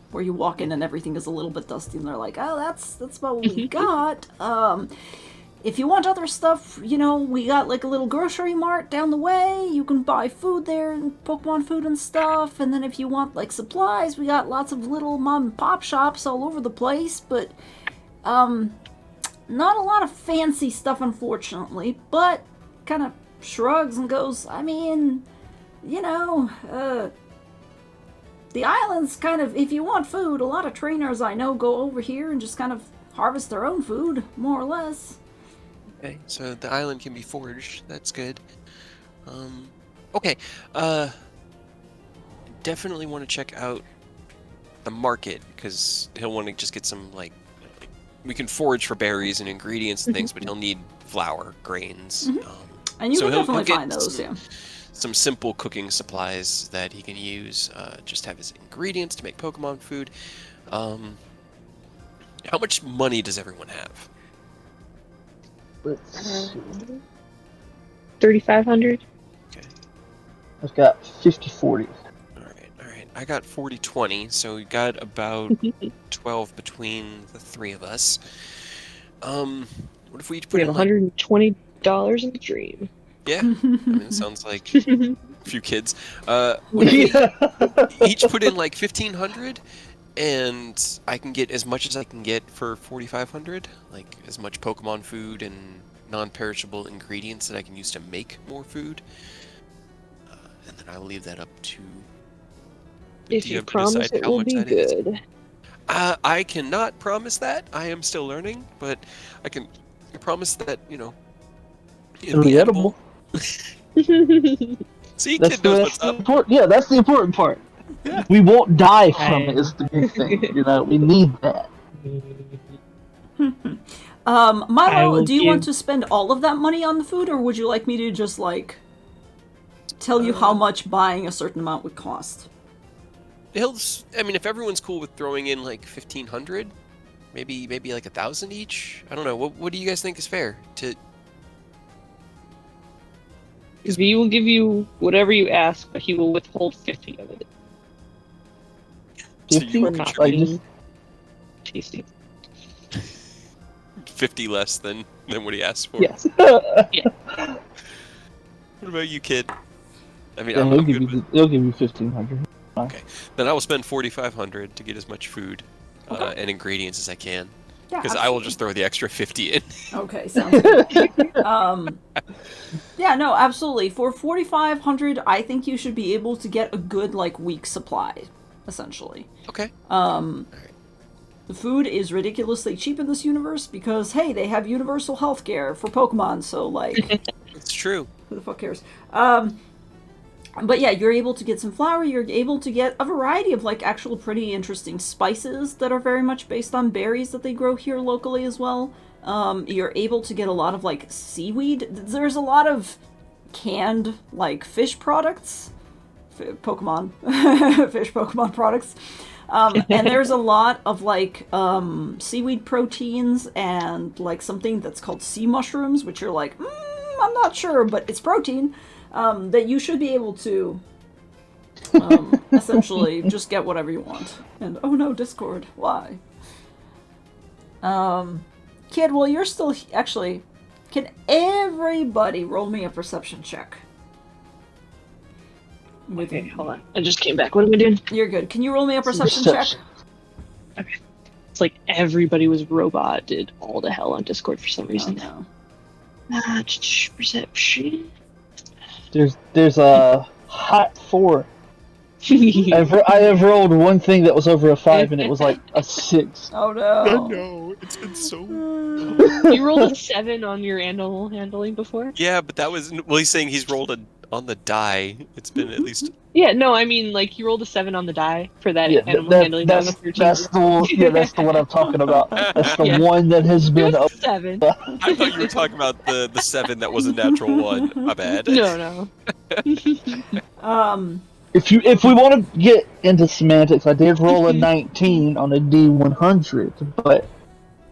where you walk in and everything is a little bit dusty, and they're like, oh, that's about what we got. If you want other stuff, we got like a little grocery mart down the way. You can buy food there, and Pokemon food and stuff. And then if you want like supplies, we got lots of little mom and pop shops all over the place. But not a lot of fancy stuff, unfortunately. But kind of shrugs and goes, I mean, the island's kind of, if you want food, a lot of trainers I know go over here and just kind of harvest their own food, more or less.
Okay, so the island can be foraged. That's good. Okay. Definitely want to check out the market, because he'll want to just get some, we can forage for berries and ingredients and things, but he'll need flour, grains.
And you
So
can
he'll
definitely
get
find those, yeah.
some simple cooking supplies that he can use. Just have his ingredients to make Pokemon food. How much money does everyone have?
Let's see.
3,500.
Okay.
I've got 50-40.
All right. I got 40-20, so we got about 12 between the three of us. What if we each put
We have
in like,
$120 in the dream.
yeah? I mean, it sounds like a few kids. What if we each put in like 1,500, and I can get as much as I can get for 4,500, like as much Pokemon food and non-perishable ingredients that I can use to make more food. And then I'll leave that up to the
If you
DM to
promise
decide
it
how
will
much
be
that is.
good.
I cannot promise that. I am still learning, but I can promise that,
It'll be edible.
See,
That's
kid knows what's
the
up.
important. Yeah, that's the important part.
Yeah.
We won't die from it. Is the big thing. We need that.
I
Milo,
will
do you want
give-
to spend all of that money on the food, or would you like me to just, like, tell you how much buying a certain amount would cost?
If everyone's cool with throwing in like 1,500, maybe like 1,000 each. I don't know. What do you guys think is fair?
V will give you whatever you ask, but he will withhold 50 of it.
So
50?
you
For
will
not
contribute
being tasty.
50 less than what he asked for.
Yes.
What about you, kid? I mean, I'm
he'll
good
give
with.
you 1,500.
Then I will spend 4,500 to get as much food
Okay.
and ingredients as I can.
Yeah,
Because I will just throw the extra 50 in.
Okay, sounds good. Yeah, no, absolutely. For 4,500, I think you should be able to get a good, like, week supply, essentially.
Okay.
The food is ridiculously cheap in this universe because, hey, they have universal healthcare for Pokemon, so, like,
It's true.
who the fuck cares? But yeah, you're able to get some flour, you're able to get a variety of, like, actual pretty interesting spices that are very much based on berries that they grow here locally as well. You're able to get a lot of, like, seaweed. There's a lot of canned, like, fish products. Pokemon. Fish Pokemon products. And there's a lot of, like, seaweed proteins and, like, something that's called sea mushrooms, which are like, I'm not sure, but it's protein. That you should be able to essentially just get whatever you want. And oh no, Discord, why? Kid, well, you're still actually. Can everybody roll me a perception check?
Okay, hold on. I just came back. What am I doing?
You're good. Can you roll me a perception check?
Okay. It's like everybody was robot did all the hell on Discord for some
Oh,
reason.
no.
Perception.
There's a hot 4. I have rolled one thing that was over a 5, and it was like a 6.
Oh no.
No, it's been so.
You rolled a 7 on your animal handling before?
Yeah, but that was. Well, he's saying he's rolled on the die. It's been at least.
Yeah, no, I mean, like, you rolled a 7 on the die for that
Yeah,
animal handling.
that's the one. Yeah, that's the one I'm talking about. That's the
Yeah.
one that has
It
been
was
up.
a 7.
I thought you were talking about the 7 that was a natural 1. My bad.
No.
If we want to get into semantics, I did roll a 19 on a D100, but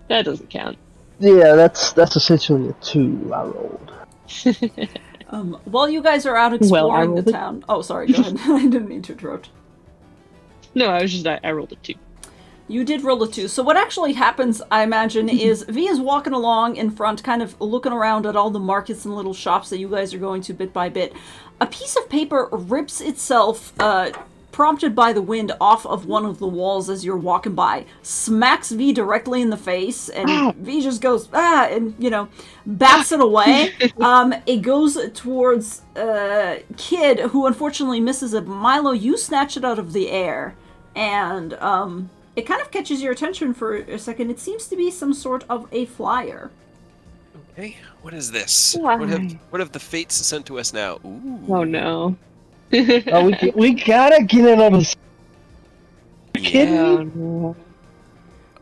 That doesn't count.
yeah, that's essentially a 2 I rolled.
While you guys are out
Well, I
exploring
rolled
the
it.
town. Oh, sorry, go ahead. I didn't mean to interrupt.
No, I rolled a 2.
You did roll a 2. So what actually happens, I imagine, is V is walking along in front, kind of looking around at all the markets and little shops that you guys are going to bit by bit. A piece of paper rips itself, prompted by the wind, off of one of the walls as you're walking by, smacks V directly in the face, and V just goes, and, bats it away. It goes towards Kid, who unfortunately misses it. Milo, you snatch it out of the air, and it kind of catches your attention for a second. It seems to be some sort of a flyer.
Okay, what is this?
Why?
What have the fates sent to us now? Ooh.
Oh no.
Oh, we gotta get it on the. Kidding me?
Oh, no.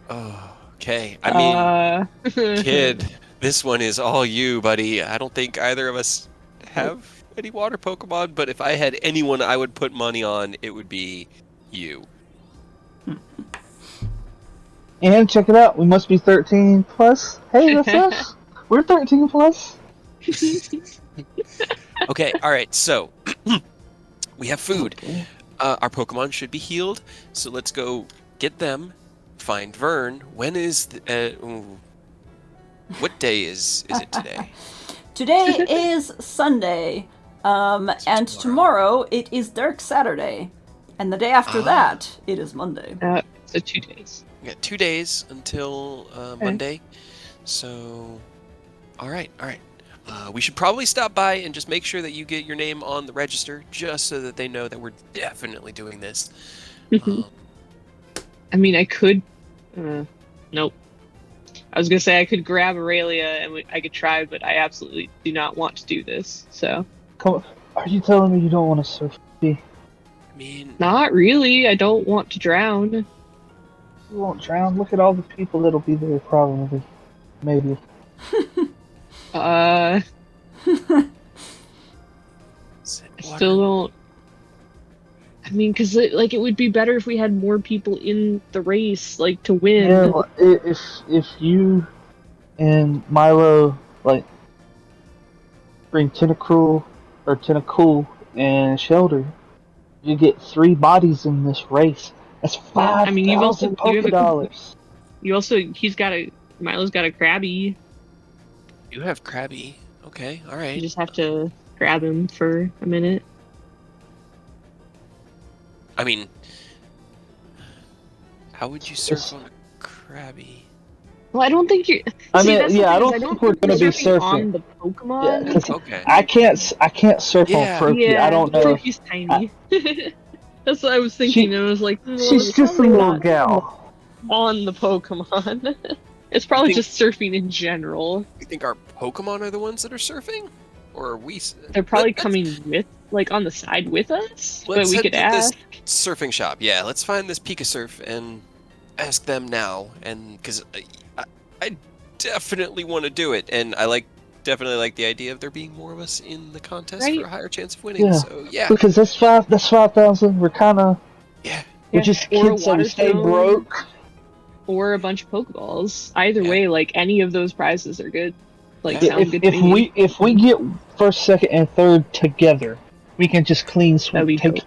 Oh, okay. I mean, kid, This one is all you, buddy. I don't think either of us have any water Pokemon, but if I had anyone I would put money on, it would be you.
And check it out, we must be 13 plus. Hey, that's us. We're 13 plus.
Okay, alright, so we have food. Our Pokemon should be healed, so let's go get them, find Vern. When is... what day is it today?
Today is Sunday, and tomorrow it is Dark Saturday, and the day after that it is Monday.
So 2 days.
We got 2 days until Monday, so... Alright. We should probably stop by and just make sure that you get your name on the register, just so that they know that we're definitely doing this.
I mean, I could... nope. I was gonna say I could grab Aurelia and I could try, but I absolutely do not want to do this, so...
Come on. Are you telling me you don't want to surf?
I mean...
Not really, I don't want to drown.
You won't drown. Look at all the people that'll be there, probably. Maybe.
I still don't... I mean, because it would be better if we had more people in the race, like, to win.
Yeah, well, if you and Milo, like, bring Tentacruel and Shelter, you get 3 bodies in this race. That's 5,000
I mean, you have
Pokédollars.
Milo's got a Krabby.
You have Krabby. Okay, alright.
You just have to grab him for a minute.
I mean... How would you surf on a Krabby?
Well, I don't think you're...
I
See,
mean,
that's the
yeah, I
thing,
don't
is
think we're gonna be surfing
on the Pokemon.
Yeah, 'cause
Okay.
I can't surf on Froakie.
Yeah,
I don't know.
Froakie's tiny. That's what I was thinking. I was like, well,
She's
it's
just a
probably
little
not
gal.
on the Pokemon. It's probably
think-
just surfing in general.
You think our Pokemon are the ones that are surfing? Or are we...
They're probably
Let's-
coming with, like, on the side with us. But
Let's
we
head
could
to
ask.
this surfing shop. Yeah, let's find this Pikasurf and ask them now. And because I definitely want to do it, and I definitely like the idea of there being more of us in the contest
Right.
for a higher chance of winning.
Yeah.
So yeah,
Because that's 5,000. We're kind of
yeah.
we're just
Or a
kids, so we
water
stay
stone.
broke.
Or a bunch of Pokeballs. Either
Yeah.
way, like, any of those prizes are good. Like,
Yeah.
sound good to
If
me.
we get first, second, and third together, we can just clean
That'd be
sweep.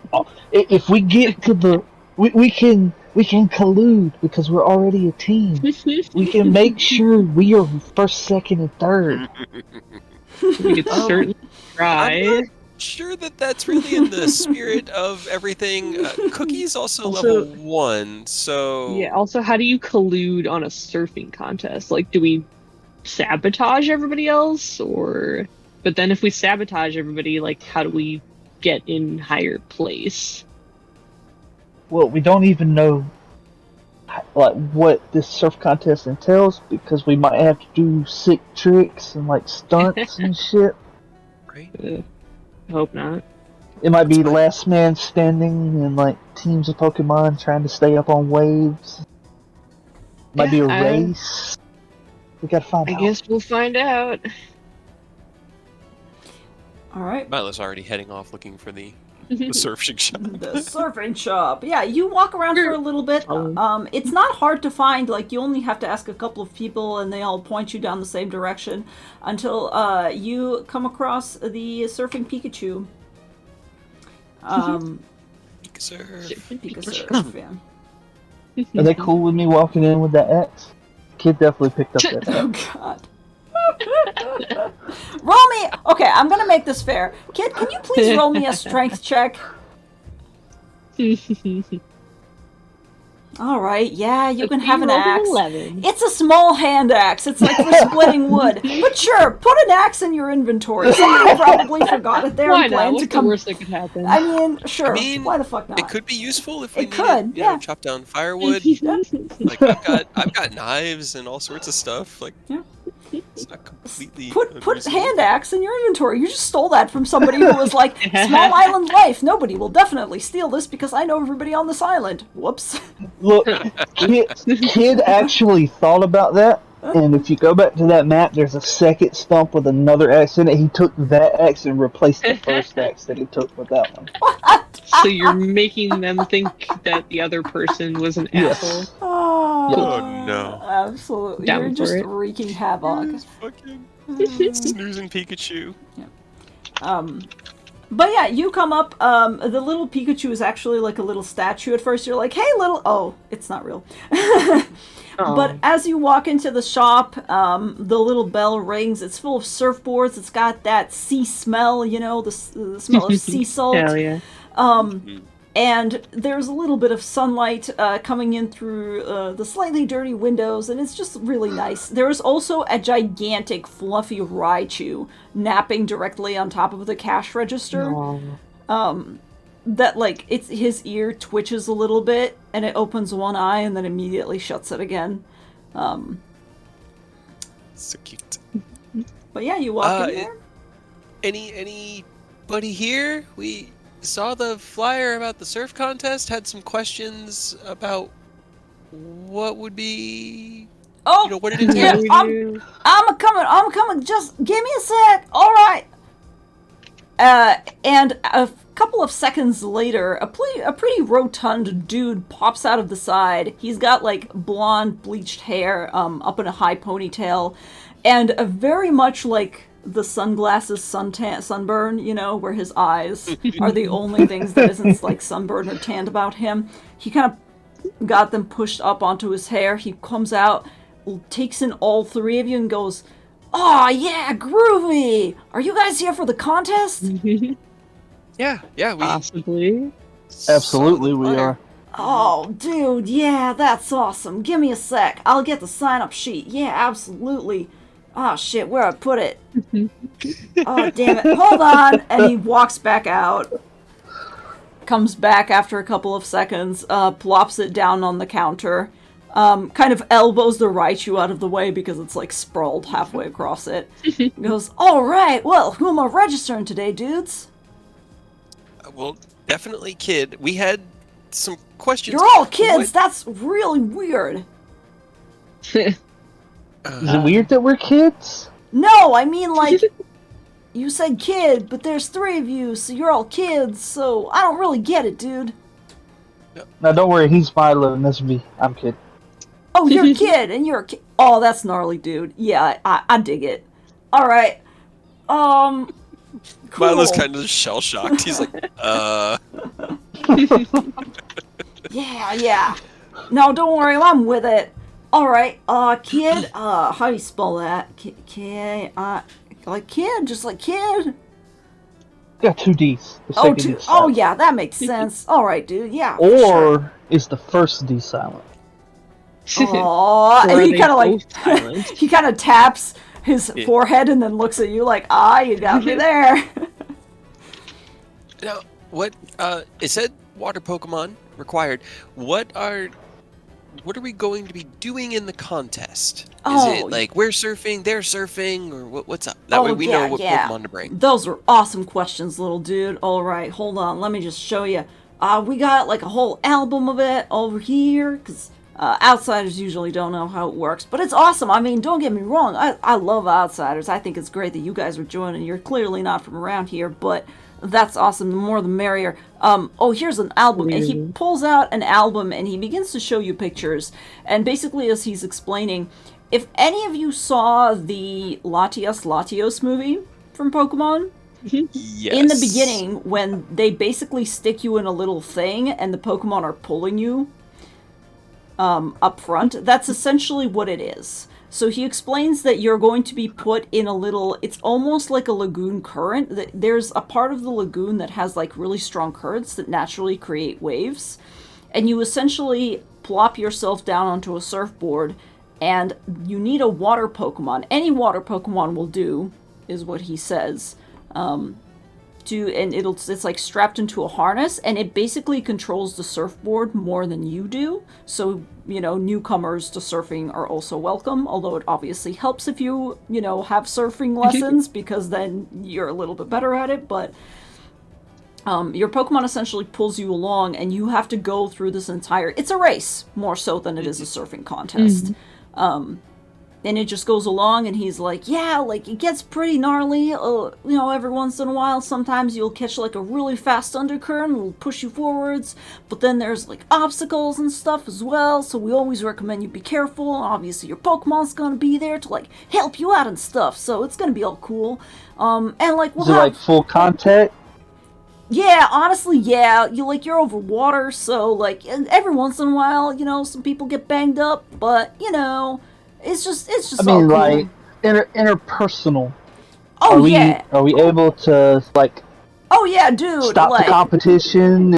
If we get to the, we can collude because we're already a team. We can make sure we are first, second, and third.
We could certainly
I'm
try.
not sure that that's really in the spirit of everything. Cookie's also
Also-
level 1, so
Yeah, also, how do you collude on a surfing contest? Like, do we sabotage everybody else? Or... But then if we sabotage everybody, like, how do we get in higher place?
Well, we don't even know like what this surf contest entails because we might have to do sick tricks and like stunts and shit.
right.
I hope not.
It might be last man standing and like teams of Pokemon trying to stay up on waves. Might be a
Yeah,
race. We gotta find
I
out.
guess we'll find out.
All right.
Milo's already heading off looking for the surfing shop.
The surfing shop. Yeah, you walk around for a little bit. It's not hard to find. Like, you only have to ask a couple of people, and they all point you down the same direction until you come across the surfing Pikachu.
Pikasurf.
Pikasurf, yeah.
Are they cool with me walking in with that X? Kid definitely picked up that
Oh
X.
God. Roll me. Okay, I'm gonna make this fair. Kid, can you please roll me a strength check? All right. Yeah, you can have an axe.
11.
It's a small hand axe. It's like for splitting wood. But sure, put an axe in your inventory. Somebody probably forgot it there
Why
and
not?
planned
What's
to
the
come.
worst that could happen?
I mean, sure.
I mean,
Why the fuck not?
It could be useful if we
It
needed,
could, yeah.
chop down firewood. Like I've got knives and all sorts of stuff. Like
Yeah.
it's not completely
Put
unreasonable.
hand axe in your inventory. You just stole that from somebody who was like, small island life. Nobody will definitely steal this because I know everybody on this island. Whoops.
Look, kid actually thought about that And if you go back to that map, there's a second stump with another X in it. He took that X and replaced the first X that he took with that one.
So you're making them think that the other person was an
Yes.
asshole.
Oh, no.
Absolutely.
Down
You're
for
just
it.
wreaking havoc.
He's fucking snoozing Pikachu.
But yeah, you come up, the little Pikachu is actually like a little statue at first. You're like, hey, little... Oh, it's not real. But as you walk into the shop, the little bell rings. It's full of surfboards. It's got that sea smell, you know, the smell of sea salt.
Hell yeah.
And there's a little bit of sunlight coming in through the slightly dirty windows, and it's just really nice. There's also a gigantic, fluffy Raichu napping directly on top of the cash register. That, like, his ear twitches a little bit, and it opens one eye and then immediately shuts it again.
So cute.
But yeah, you walk in there.
Anybody here? We saw the flyer about the surf contest, had some questions about what would be...
Oh,
you know, what it
yeah,
entails.
I'm coming. Just give me a sec. All right. And a couple of seconds later, a pretty rotund dude pops out of the side. He's got like blonde bleached hair, up in a high ponytail, and a very much like the sunglasses sunburn, you know, where his eyes are the only things that isn't like sunburned or tanned about him. He kind of got them pushed up onto his hair. He comes out, takes in all three of you, and goes, "Oh yeah, groovy! Are you guys here for the contest?"
Yeah, we
Possibly.
Absolutely, we are.
Oh, dude, yeah, that's awesome. Give me a sec. I'll get the sign-up sheet. Yeah, absolutely. Oh, shit, where'd I put it? Oh, damn it. Hold on. And he walks back out. Comes back after a couple of seconds, plops it down on the counter, kind of elbows the Raichu out of the way because it's, like, sprawled halfway across it. Goes, "All right, well, who am I registering today, dudes?"
Well, definitely kid. We had some questions.
You're all kids. That's really weird.
Is it weird that we're kids?
No, I mean, like, you said kid, but there's three of you, so you're all kids, so I don't really get it, dude.
No, don't worry, he's Milo and this is me. I'm kid.
Oh, you're a kid, and you're a kid. Oh, that's gnarly, dude. Yeah, I dig it. Alright. Cool.
Milo's kind of shell-shocked. He's like,
Yeah. No, don't worry, I'm with it. Alright, kid, how do you spell that? Like kid, just like kid.
Got two D's. The
Oh,
second
two.
D's
Oh,
silent.
yeah, that makes sense. Alright, dude, yeah.
Or
sure.
is the first D silent?
Aww,
Or
and
are
he
they
kind of like,
both silent?
he kind of taps his forehead and then looks at you like, you got me there.
now, what, it said water Pokemon required. What are we going to be doing in the contest? Is it like we're surfing, they're surfing, or what's up? That way we know what Pokemon to bring.
Those are awesome questions, little dude. Alright, hold on, let me just show you. We got like a whole album of it over here, because outsiders usually don't know how it works, but it's awesome. I mean, don't get me wrong, I love outsiders. I think it's great that you guys are joining. You're clearly not from around here, but that's awesome. The more the merrier. Here's an album. And he pulls out an album and he begins to show you pictures. And basically, as he's explaining, if any of you saw the Latios movie from Pokemon,
yes.
in the beginning, when they basically stick you in a little thing and the Pokemon are pulling you up front, that's essentially what it is. So he explains that you're going to be put in a little, it's almost like a lagoon current. There's a part of the lagoon that has like really strong currents that naturally create waves. And you essentially plop yourself down onto a surfboard and you need a water Pokemon. Any water Pokemon will do, is what he says. It's like strapped into a harness, and it basically controls the surfboard more than you do. So, you know, newcomers to surfing are also welcome, although it obviously helps if you have surfing lessons, because then you're a little bit better at it. But your Pokemon essentially pulls you along, and you have to go through this entire... It's a race, more so than it is a surfing contest. And it just goes along, and he's like, yeah, like, it gets pretty gnarly, every once in a while. Sometimes you'll catch, like, a really fast undercurrent, it'll push you forwards, but then there's, like, obstacles and stuff as well, so we always recommend you be careful. Obviously, your Pokemon's gonna be there to, like, help you out and stuff, so it's gonna be all cool. And, like, we'll
Is it like full contact?
Yeah, honestly, yeah. You're over water, so, like, every once in a while, some people get banged up, but, it's just
I
all
mean,
cool.
like interpersonal.
Oh, yeah.
Are we able to like?
Oh, yeah, dude.
Stop
like,
the competition.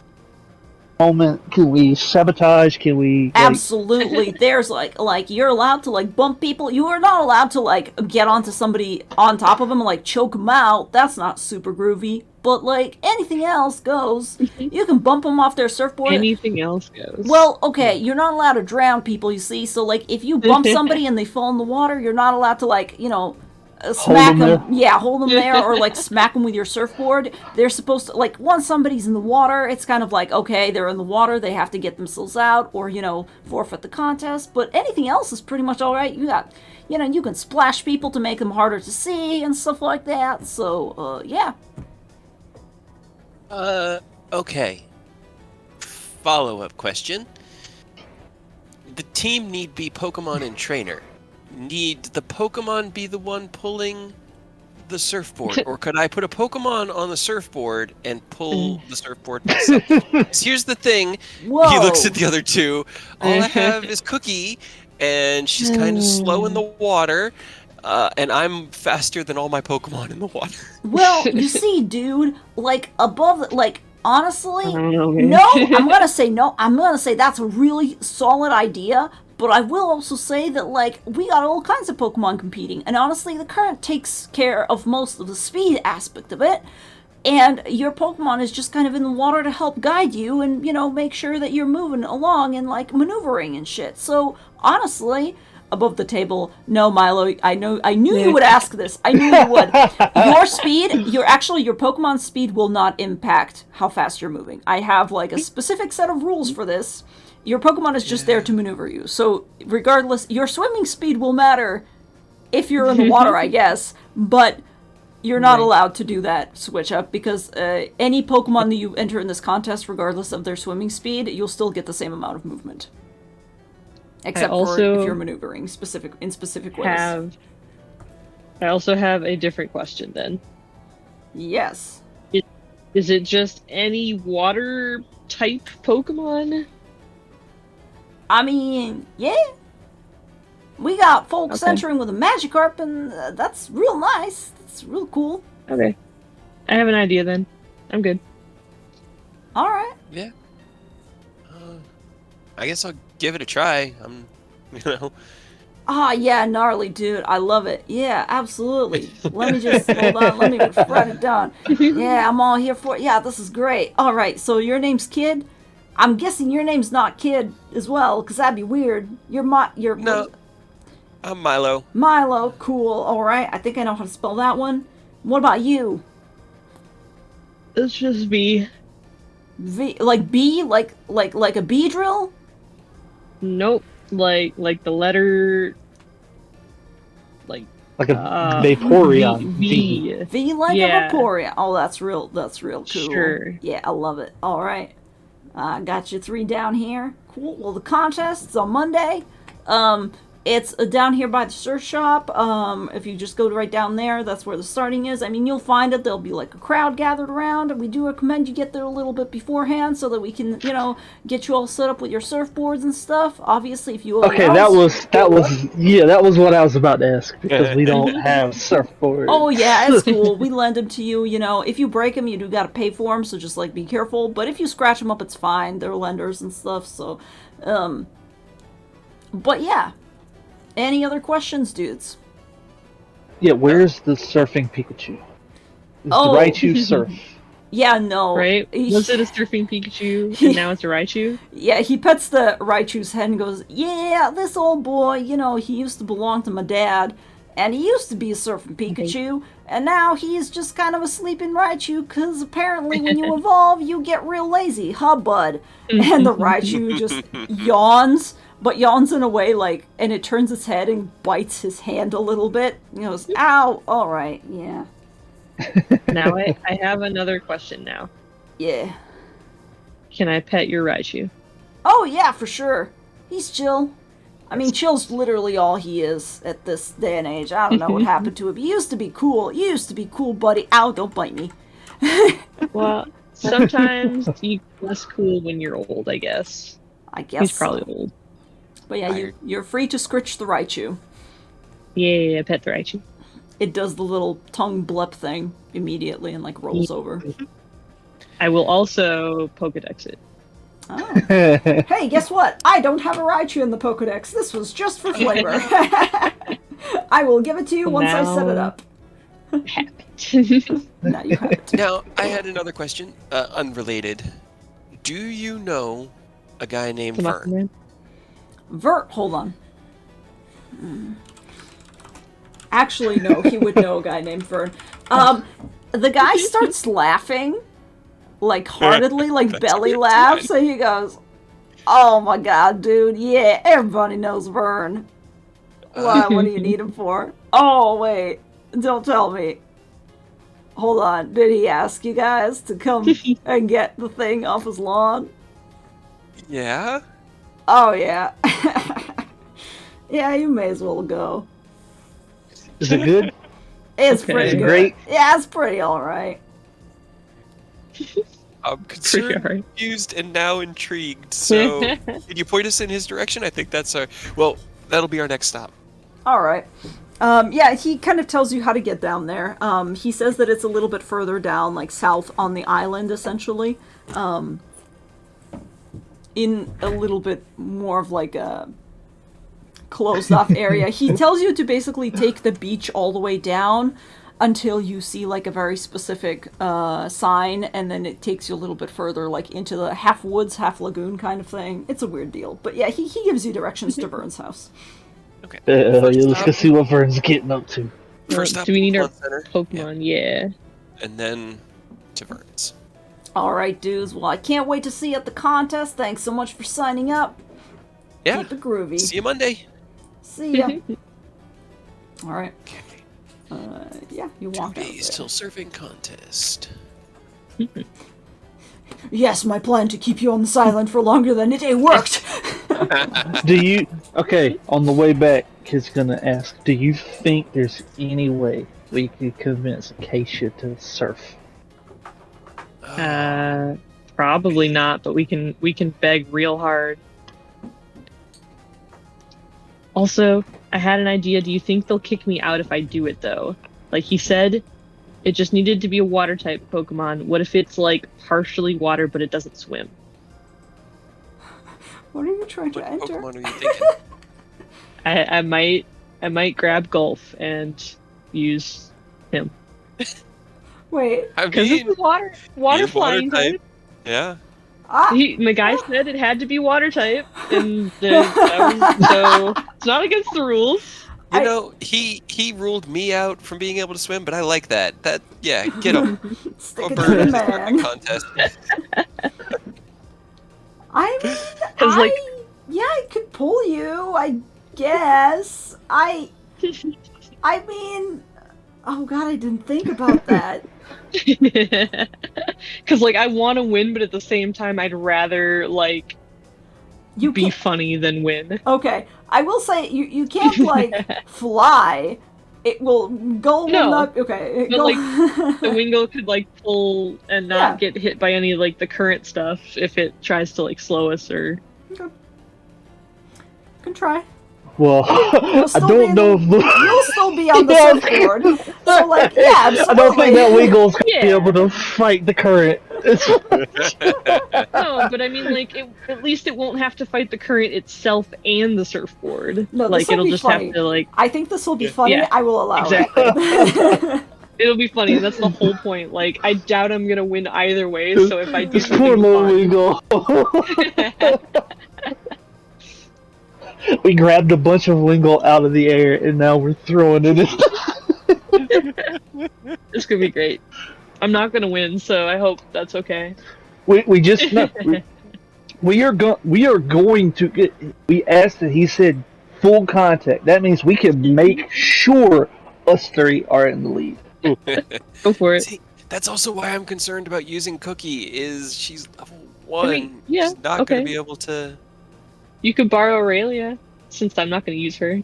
Moment, can we sabotage? Can we?
Absolutely. There's like you're allowed to like bump people. You are not allowed to like get onto somebody on top of them and like choke them out. That's not super groovy. But like anything else goes. You can bump them off their surfboard.
Anything else goes.
Well, okay, you're not allowed to drown people, you see. So like if you bump somebody and they fall in the water, you're not allowed to like, smack them. Yeah, hold them there, or like smack them with your surfboard. They're supposed to, like, once somebody's in the water, it's kind of like, okay, they're in the water, they have to get themselves out, or forfeit the contest. But anything else is pretty much all right. You got, you can splash people to make them harder to see and stuff like that. So, yeah.
Okay. Follow-up question. The team need be Pokemon and trainer. Need the Pokemon be the one pulling the surfboard, or could I put a Pokemon on the surfboard and pull the surfboard myself? 'Cause here's the thing.
Whoa.
He looks at the other two. All I have is Cookie, and she's kind of slow in the water, and I'm faster than all my Pokemon in the water.
Well, you see, dude, like, above, like, honestly,
I don't know, man.
no, I'm gonna say no. I'm gonna say that's a really solid idea, but I will also say that, like, we got all kinds of Pokemon competing, and honestly, the current takes care of most of the speed aspect of it, and your Pokemon is just kind of in the water to help guide you and, make sure that you're moving along and, like, maneuvering and shit. So, honestly, above the table, no, Milo, I knew you would ask this. I knew you would. Your speed, your Pokemon's speed will not impact how fast you're moving. I have, like, a specific set of rules for this. Your Pokemon is just there to maneuver you. So, regardless, your swimming speed will matter if you're in the water, I guess. But you're not allowed to do that switch up, because any Pokemon that you enter in this contest, regardless of their swimming speed, you'll still get the same amount of movement. Except for if you're maneuvering in specific ways.
I also have a different question then.
Yes.
Is it just any water type Pokemon?
I mean, yeah. We got folks entering with a Magikarp, and that's real nice. That's real cool.
Okay. I have an idea then. I'm good.
Alright.
Yeah. I guess I'll give it a try.
Ah, yeah, gnarly, dude. I love it. Yeah, absolutely. Let me just, hold on, let me write it down. Yeah, I'm all here for it. Yeah, this is great. Alright, so your name's Kid? I'm guessing your name's not Kid as well, because that'd be weird.
No, I'm Milo.
Milo, cool. Alright, I think I know how to spell that one. What about you?
Let's just be...
V, like B? Like a bee drill?
Nope. Like the letter... Like
a Vaporeon.
V like a Vaporeon. Oh, that's real cool.
Sure.
Yeah, I love it. Alright. Got you 3 down here. Cool. Well, the contest's on Monday. It's down here by the surf shop. If you just go right down there, that's where the starting is. I mean, you'll find it. There'll be like a crowd gathered around. And we do recommend you get there a little bit beforehand so that we can, get you all set up with your surfboards and stuff. Obviously, if you
okay, that was what I was about to ask, because we don't have surfboards.
Oh yeah, it's cool. We lend them to you. If you break them, you do gotta pay for them. So just like be careful. But if you scratch them up, it's fine. They're lenders and stuff. So, but yeah. Any other questions, dudes?
Yeah, where's the surfing Pikachu? Is the Raichu surf?
Yeah, no.
Right? Was it a surfing Pikachu, and now it's a Raichu?
Yeah, he pets the Raichu's head and goes, yeah, this old boy, he used to belong to my dad, and he used to be a surfing Pikachu, and now he's just kind of a sleeping Raichu, because apparently when you evolve, you get real lazy, huh, bud? And the Raichu just yawns. but yawns in a way like, and it turns its head and bites his hand a little bit. He goes, ow, alright, yeah.
Now I have another question now.
Yeah.
Can I pet your Raichu?
Oh yeah, for sure. He's chill. I mean, chill's literally all he is at this day and age. I don't know what happened to him. He used to be cool. You used to be cool, buddy. Ow, don't bite me.
Well, sometimes you're less cool when you're old, I guess.
I guess
He's probably old.
But yeah, you're free to scritch the Raichu.
Yeah, pet the Raichu.
It does the little tongue blep thing immediately and like rolls over.
I will also Pokedex it.
Oh. Hey, guess what? I don't have a Raichu in the Pokedex. This was just for flavor. I will give it to you once I set it up. Now you have it.
Now, I had another question, unrelated. Do you know a guy named Vern?
Vert, hold on. Actually, no, he would know a guy named Vern. The guy starts laughing, like heartedly, like belly laughs, and he goes, "Oh my god, dude, yeah, everybody knows Vern. What do you need him for? Oh, wait, don't tell me. Hold on, did he ask you guys to come and get the thing off his lawn?"
Yeah?
Oh, yeah. Yeah, you may as well go.
Is it good?
It's
Okay.
pretty
Is it
good.
great?
Yeah, it's pretty alright.
I'm
Pretty
concerned,
alright.
confused, and now intrigued. So, can you point us in his direction? I think that's our... Well, that'll be our next stop.
Alright. Yeah, he kind of tells you how to get down there. He says that it's a little bit further down, like south on the island, essentially. In a little bit more of like a closed off area. He tells you to basically take the beach all the way down until you see like a very specific sign, and then it takes you a little bit further, like into the half woods, half lagoon kind of thing. It's a weird deal. But yeah, he gives you directions to Vern's house.
Okay.
Yeah, let's go
stop.
see what Vern's getting up to.
First stop,
Do we need our
Pokemon Center,
Pokemon? Yeah.
and then to Vern's.
Alright, dudes. Well, I can't wait to see you at the contest. Thanks so much for signing up.
Yeah.
Keep it groovy.
See you Monday.
See ya. Alright.
Okay.
Yeah, you walk out
2 days
there.
till surfing contest.
Yes, my plan to keep you on this island for longer than it worked.
Do you... Okay, on the way back, kid's gonna ask, do you think there's any way we could convince Acacia to surf?
Probably not, but we can beg real hard. Also, I had an idea. Do you think they'll kick me out if I do it though? Like he said, it just needed to be a water type Pokemon. What if it's like partially water but it doesn't swim?
What are you trying
What
to enter?
Pokemon are you thinking?
I might grab Golf and use him.
Wait,
I
Because
mean,
it's water
you're
flying type.
Yeah.
The guy said it had to be water type, and so it's not against the rules.
You know, he ruled me out from being able to swim, but I like that. Yeah, get him.
stick
Go
it
bird
to the
in the
man.
contest.
I mean,
'Cause, like-
yeah, I could pull you, I guess. I mean, oh god, I didn't think about that.
Because like I want to win, but at the same time, I'd rather like
You
be
can't.
funny than win.
Okay, I will say you can't like fly. It will go.
No,
will not, okay,
but,
go.
The Wingull could like pull and not get hit by any like the current stuff if it tries to like slow us or.
Can try.
Well, I
still
don't know if...
You'll still be on the surfboard. So like, yeah, absolutely.
I don't think that Wiggle's gonna be
Yeah.
able to fight the current.
No, but I mean like at least it won't have to fight the current itself and the surfboard.
No,
like
this'll
it'll
be
just
funny.
have to like.
I think this will be funny.
Yeah,
I will allow
exactly.
it.
It'll be funny. That's the whole point. Like, I doubt I'm gonna win either way. So if I do,
This poor little
fun.
Wingle. We grabbed a bunch of Wingle out of the air, and now we're throwing it in.
This could be great. I'm not gonna win, so I hope that's okay.
We just no, we are going to get. We asked it. He said full contact. That means we can make sure us three are in the lead.
Go for it.
See, that's also why I'm concerned about using Cookie. Is she's level 1?
I mean, yeah,
she's not
okay.
going to be able to.
You could borrow Aurelia, since I'm not going to use her.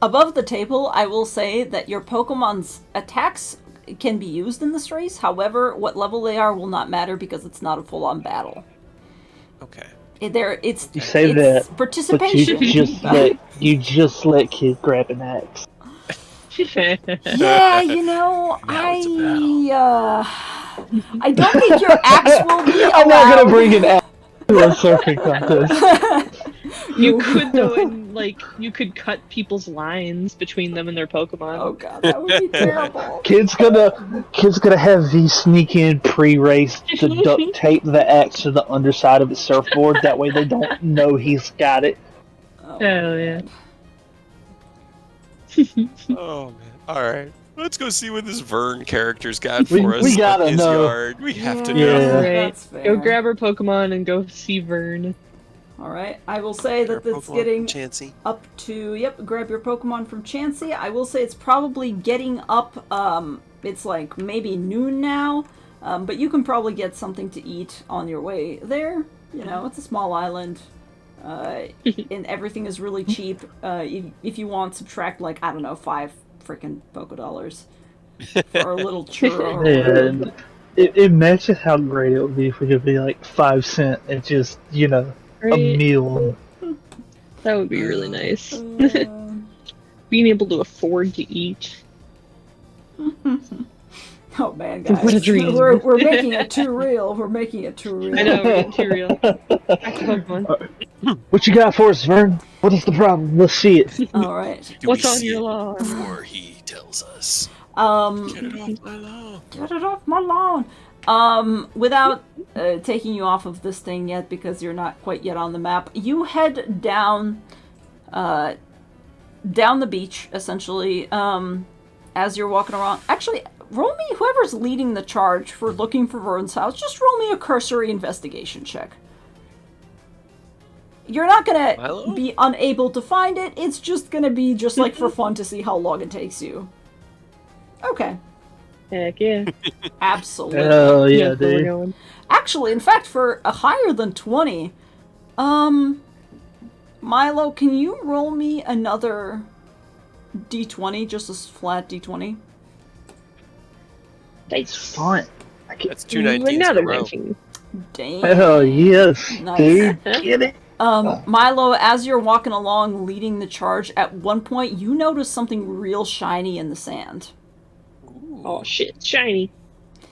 Above the table, I will say that your Pokemon's attacks can be used in this race. However, what level they are will not matter because it's not a full-on battle.
Okay.
It's
You say
it's
that,
participation.
but you just let kid grab an axe.
Yeah, you know,
Now it's a
I don't think your axe will be allowed.
I'm not gonna bring an axe to a circuit contest.
You could though, and like you could cut people's lines between them and their Pokemon.
Oh god, that would be terrible.
Kid's gonna have V sneak in pre-race to duct tape the axe to the underside of his surfboard. That way they don't know he's got it.
Oh,
Hell yeah.
Oh man! All right, let's go see what this Vern character's got
We-
for us.
we gotta
in his
know.
yard. We have to
Yeah.
know.
Right.
That's fair.
Go grab her Pokemon and go see Vern.
Alright, I will say that
Our
it's
Pokemon
getting
Chansey.
up to, yep, grab your Pokemon from Chansey. I will say it's probably getting up, it's like maybe noon now, but you can probably get something to eat on your way there. You know, it's a small island, and everything is really cheap. If you want, subtract like, I don't know, 5 freaking Pokedollars for a little churro.
And imagine how great it would be if we could be like 5 cents and just, you know, a
Right?
meal.
That would be really nice.
Uh,
Being able to afford to eat.
oh man, guys.
What a dream.
We're making it too real. We're making it too real.
I know, we're getting too real. Back to Pokemon.
What you got for us, Vern? What is the problem? Let's see it.
Alright.
Do
What's
we
on
see
your
it
lawn?
before he tells us? Get it off my lawn.
Get it off my lawn. Without taking you off of this thing yet, because you're not quite yet on the map, you head down the beach, essentially, as you're walking around. Actually, roll me, whoever's leading the charge for looking for Vern's house, just roll me a cursory investigation check. You're not gonna
Milo?
be unable to find it, it's just gonna be just like for fun to see how long it takes you. Okay.
Heck yeah.
Absolutely.
Oh yeah,
That's where we're
dude.
going.
Actually, in fact, for a higher than 20, Milo, can you roll me another d20, just a flat d20?
Nice.
Fine.
That's 2 19s in
Another
a row.
19.
Dang.
Hell yes,
Nice.
dude. Get it.
Milo, as you're walking along, leading the charge, at one point you notice something real shiny in the sand.
Oh shit, shiny.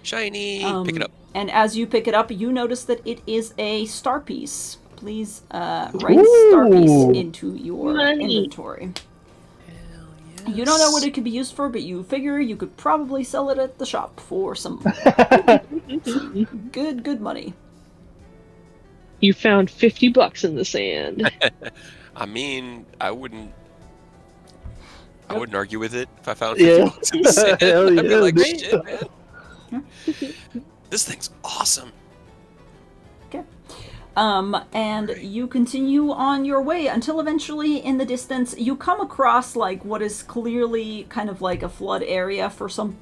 Shiny. Pick it up.
And as you pick it up, you notice that it is a star piece. Please write
Ooh.
star piece into your
Money.
inventory. You don't know what it could be used for, but you figure you could probably sell it at the shop for some good money.
You found $50 in the sand.
I mean, I wouldn't argue with it if I found 50
Yeah.
bucks in the sand.
Hell
I'd be
yeah,
like,
dude.
shit, man. This thing's awesome.
Okay. And you continue on your way until eventually in the distance you come across like what is clearly kind of like a flood area for some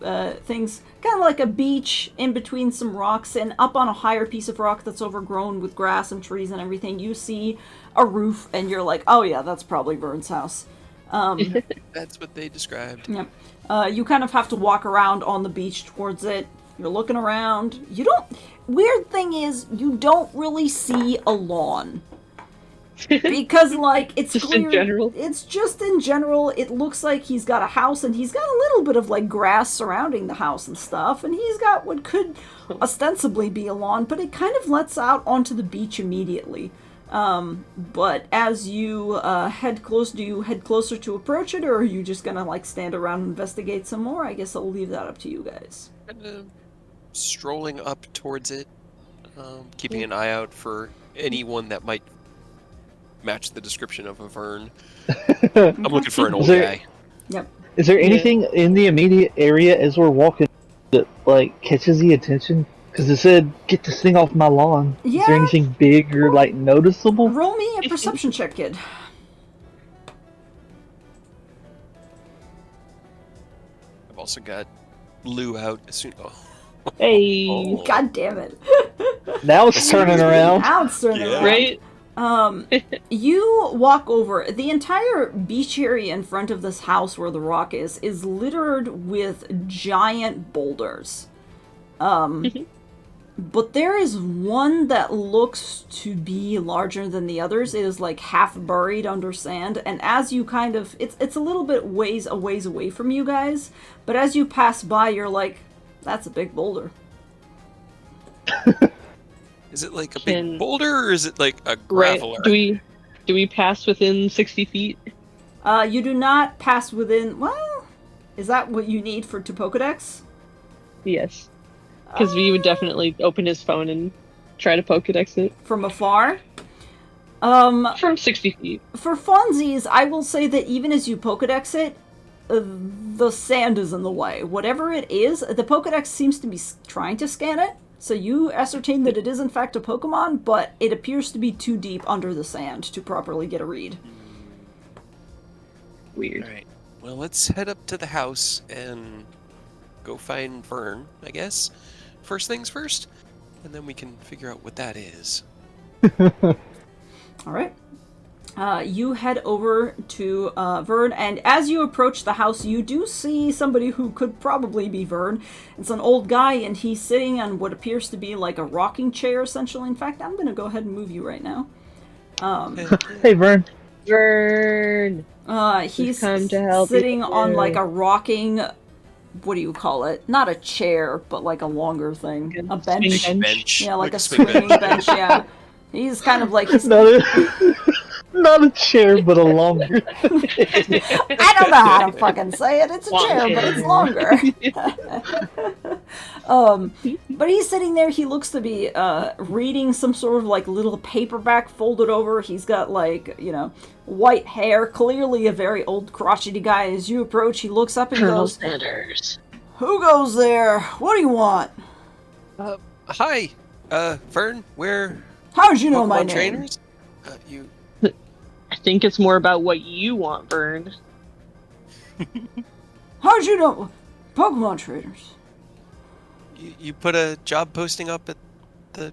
things, kind of like a beach in between some rocks, and up on a higher piece of rock that's overgrown with grass and trees and everything, you see a roof and you're like, oh yeah, that's probably Vern's house.
That's what they described.
Yep. You kind of have to walk around on the beach towards it. You're looking around. You don't... Weird thing is, you don't really see a lawn. Because, like, it's
Just
clear...
in general?
It's just in general. It looks like he's got a house, and he's got a little bit of, like, grass surrounding the house and stuff, and he's got what could ostensibly be a lawn, but it kind of lets out onto the beach immediately. But as you head close, do you head closer to approach it, or are you just gonna, like, stand around and investigate some more? I guess I'll leave that up to you guys.
Kind of strolling up towards it, keeping an eye out for anyone that might match the description of a Vern. I'm looking for an old guy.
Yep.
Is there anything in the immediate area as we're walking that like catches the attention? Because it said, get this thing off my lawn. Is there
Yeah.
anything big or, like, noticeable?
Roll me a perception check, kid.
I've also got Lou out as soon. Oh.
Hey,
Oh.
God damn it.
Now it's turning around.
Now it's turning
Yeah.
around.
right?
You walk over. The entire beach area in front of this house where the rock is littered with giant boulders. But there is one that looks to be larger than the others. It is like half buried under sand, and as you kind of, it's a little bit a ways away from you guys, but as you pass by, you're like, that's a big boulder.
Is it like a
Can-
big boulder, or is it like a
Right.
graveler?
Do we pass within 60 feet?
You do not pass within, well, is that what you need to Pokedex?
Yes. Because V would definitely open his phone and try to Pokedex it.
From afar?
From 60 feet.
For funsies, I will say that even as you Pokedex it, the sand is in the way. Whatever it is, the Pokedex seems to be trying to scan it, so you ascertain that it is in fact a Pokemon, but it appears to be too deep under the sand to properly get a read.
Weird.
Alright. Well, let's head up to the house and go find Vern, I guess. First things first, and then we can figure out what that is.
Alright. You head over to Vern, and as you approach the house, you do see somebody who could probably be Vern. It's an old guy, and he's sitting on what appears to be like a rocking chair, essentially. In fact, I'm going to go ahead and move you right now.
Hey, Vern.
Vern!
He's
come to help
sitting
you.
on like a rocking, what do you call it? Not a chair, but like a longer thing. A bench.
Swing
Bench.
Yeah, like a
swing
swinging bench, yeah. He's kind of like, he's,
Not a chair, but a longer.
I don't know how to fucking say it. It's a
Long
chair, but it's longer. But he's sitting there. He looks to be reading some sort of like little paperback folded over. He's got like, white hair. Clearly a very old crotchety guy. As you approach, he looks up and
Colonel
goes,
Sanders.
"Who goes there? What do you want?
Hi, Vern, we're
How'd you know
Pokemon
my name?"
trainers? You
I think it's more about what you want, Vern.
How'd you know? Pokemon trainers.
you put a job posting up at the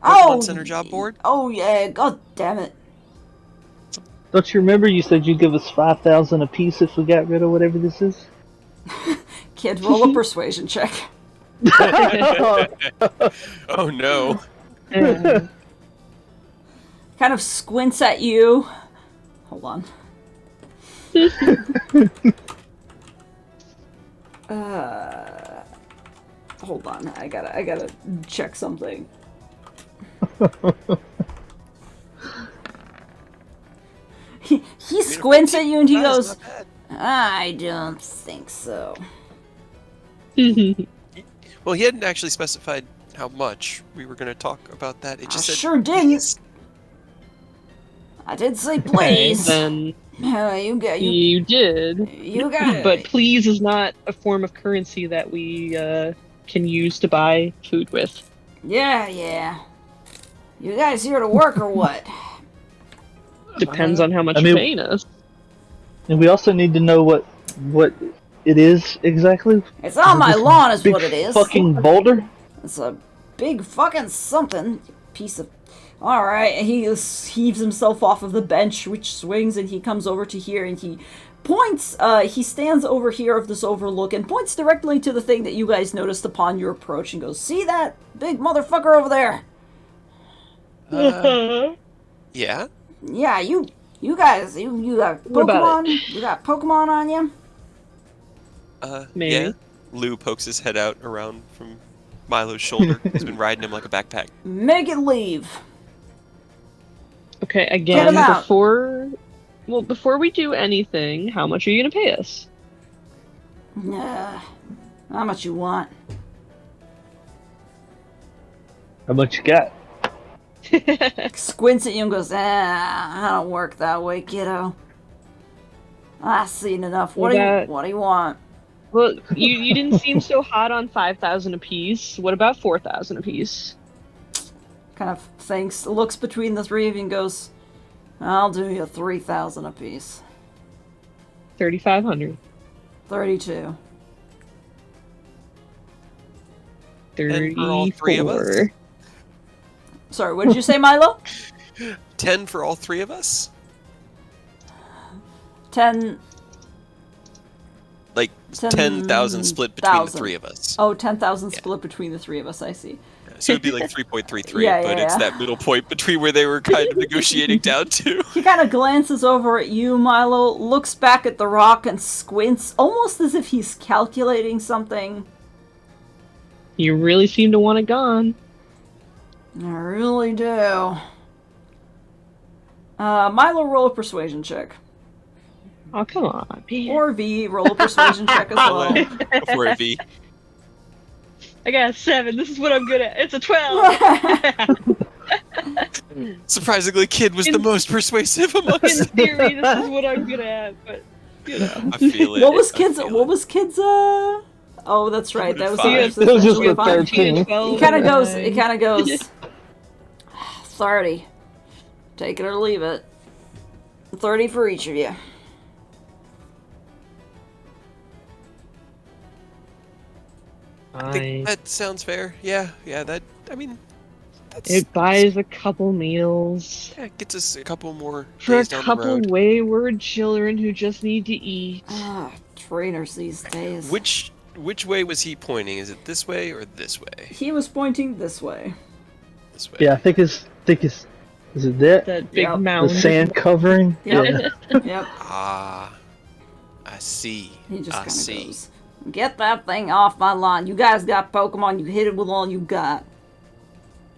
Oh,
Pokemon Center job board?
Oh yeah, god damn it.
Don't you remember you said you'd give us 5,000 apiece if we got rid of whatever this is?
Kid, roll a persuasion check.
Oh no.
Kind of squints at you. Hold on. Hold on. I gotta check something. He squints at you and he
That's
goes,
not bad.
"I don't think so."
Well, he hadn't actually specified how much we were going to talk about that. It
I
just said,
sure didn't.
"Please."
I did say please.
Then
You got you.
you did.
You got
But please is not a form of currency that we can use to buy food with.
Yeah. You guys here to work or what?
Depends on how much
I mean-
you're paying us.
And we also need to know what it is exactly.
It's on my
This
lawn is
big
what it is.
Fucking boulder.
It's a big fucking something. Piece of... Alright, he heaves himself off of the bench, which swings, and he comes over to here, and he points, he stands over here of this overlook, and points directly to the thing that you guys noticed upon your approach, and goes, "See that big motherfucker over there?
Yeah?
Yeah, you guys, you got
What about
Pokemon? You got Pokemon on you?
Maybe.
Yeah. Lou pokes his head out around from Milo's shoulder. He's been riding him like a backpack.
Make it leave."
Okay,
Get
again,
'em out.
before we do anything, how much are you gonna pay us?
How much you want?
How much you got?
Squints at you and goes, I don't work that way, kiddo. I've seen enough. What do you want?
Well, you didn't seem so hot on 5,000 apiece. What about 4,000 apiece?
Kind of thinks, looks between the three of you and goes, I'll do you 3,000 apiece.
3,500.
32.
10 for all three of us?
34.
Sorry, what did you say, Milo?
10 for all three of us?
10.
Like 10,000 split between the three of us.
Oh, 10,000 split between the three of us, I see.
So it'd be like 3.33,
Yeah,
but
yeah,
it's
yeah.
that middle point between where they were kind of negotiating down to.
He kind of glances over at you, Milo, looks back at the rock and squints, almost as if he's calculating something.
You really seem to want it gone.
I really do. Milo, roll a persuasion check.
Oh, come on, man.
Or V, roll a persuasion check as well.
Go for it, V.
I got a 7. This is what I'm good at. It's a 12.
Surprisingly, Kid was the most persuasive among
In
us.
theory, this is what I'm good at, but you know.
I feel it.
What was
I
kids?
feel
What
it.
was kids? Oh, that's right. That was
Five.
the
It was just
essentially
the
fine.
13.
He kind of goes. It kind of goes. 30. Take it or leave it. 30 for each of you.
I think that sounds fair. Yeah, that. I mean, that's.
It buys a couple meals
Yeah, it gets us a couple more
for a
days down the
couple
road.
wayward children who just need to eat.
Ah, trainers these days.
Which way was he pointing? Is it this way or this way?
He was pointing this way.
This way.
Yeah, I think it's is it that?
That big
Yep.
mound.
The sand covering?
Yep.
Yeah.
Yep.
Ah, I see.
He just
I
kind of
see.
goes. Get that thing off my lawn. You guys got Pokemon. You hit it with all you got.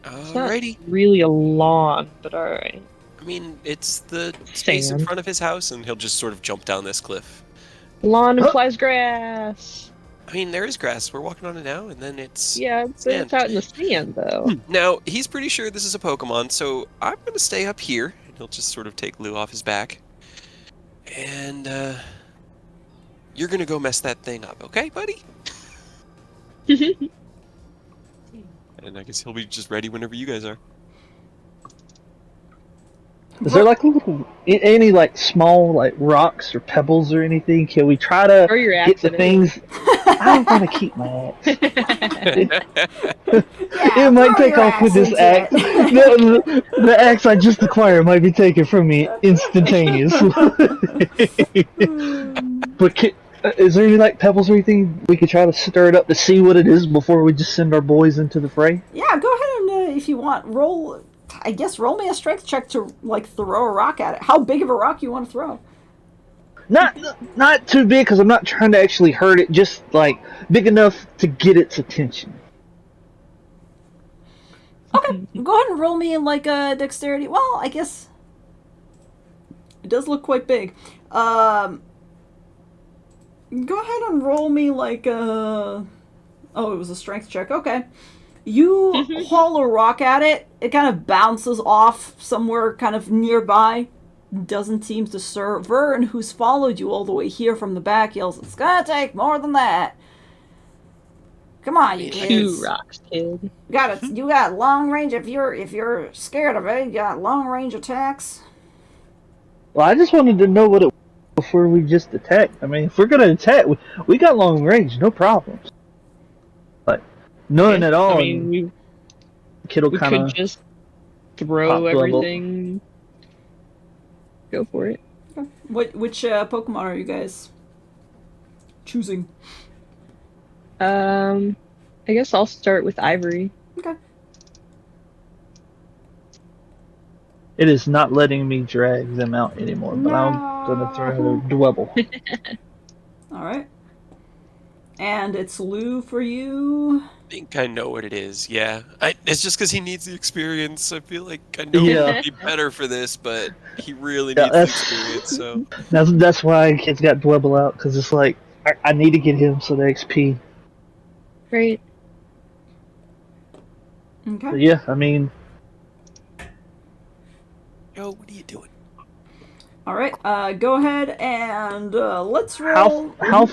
It's not
Alrighty.
really a lawn, but alright.
I mean, it's the space in
Sand.
front of his house, and he'll just sort of jump down this cliff.
Lawn
Huh?
implies grass.
I mean, there is grass. We're walking on it now, and then it's.
Yeah, but
Sand.
it's out in the sand, though.
Now, he's pretty sure this is a Pokemon, so I'm going to stay up here. And he'll just sort of take Lou off his back. And, you're going to go mess that thing up, okay, buddy? And I guess he'll be just ready whenever you guys are.
Is there like any like small like rocks or pebbles or anything? Can we try to
Throw your
get
axe
the
in it.
things? I'm gonna keep my axe. It might
throw
take
your
off with
axe
this
into
axe. The axe I just acquired might be taken from me instantaneously. But is there any like pebbles or anything we could try to stir it up to see what it is before we just send our boys into the fray?
Yeah, go ahead and if you want, roll. I guess roll me a strength check to like throw a rock at it. How big of a rock you want to throw?
Not too big because I'm not trying to actually hurt it. Just like big enough to get its attention.
Okay, go ahead and roll me like a dexterity. Well, I guess it does look quite big. Go ahead and roll me like a. Oh, it was a strength check. Okay. You haul a rock at it. It kind of bounces off somewhere kind of nearby. Doesn't seem to serve. Vern, who's followed you all the way here from the back, yells, "It's gonna take more than that. Come on, you kids.
2 rocks, kid.
You got long range. If you're scared of it, you got long range attacks."
Well, I just wanted to know what it was before we just attack. I mean, if we're gonna attack, we got long range, no problems. But none at all.
I mean, we
Kid'll
could
kind of
just
pop
throw
level.
everything. Go for it.
Which Pokemon are you guys choosing?
I guess I'll start with Ivory.
Okay.
It is not letting me drag them out anymore, but I'm gonna throw a Dwebble.
All right. And it's Lou for you.
I think I know what it is, yeah. It's just because he needs the experience. I feel like I know
Yeah.
he'd be better for this, but he really
Yeah,
needs the
that's-
experience, so...
That's why kids got Dwebble out, because it's like I need to get him so the XP.
Right.
Okay.
But yeah, I mean,
Yo, what are you doing?
All right. Go ahead and let's roll.
how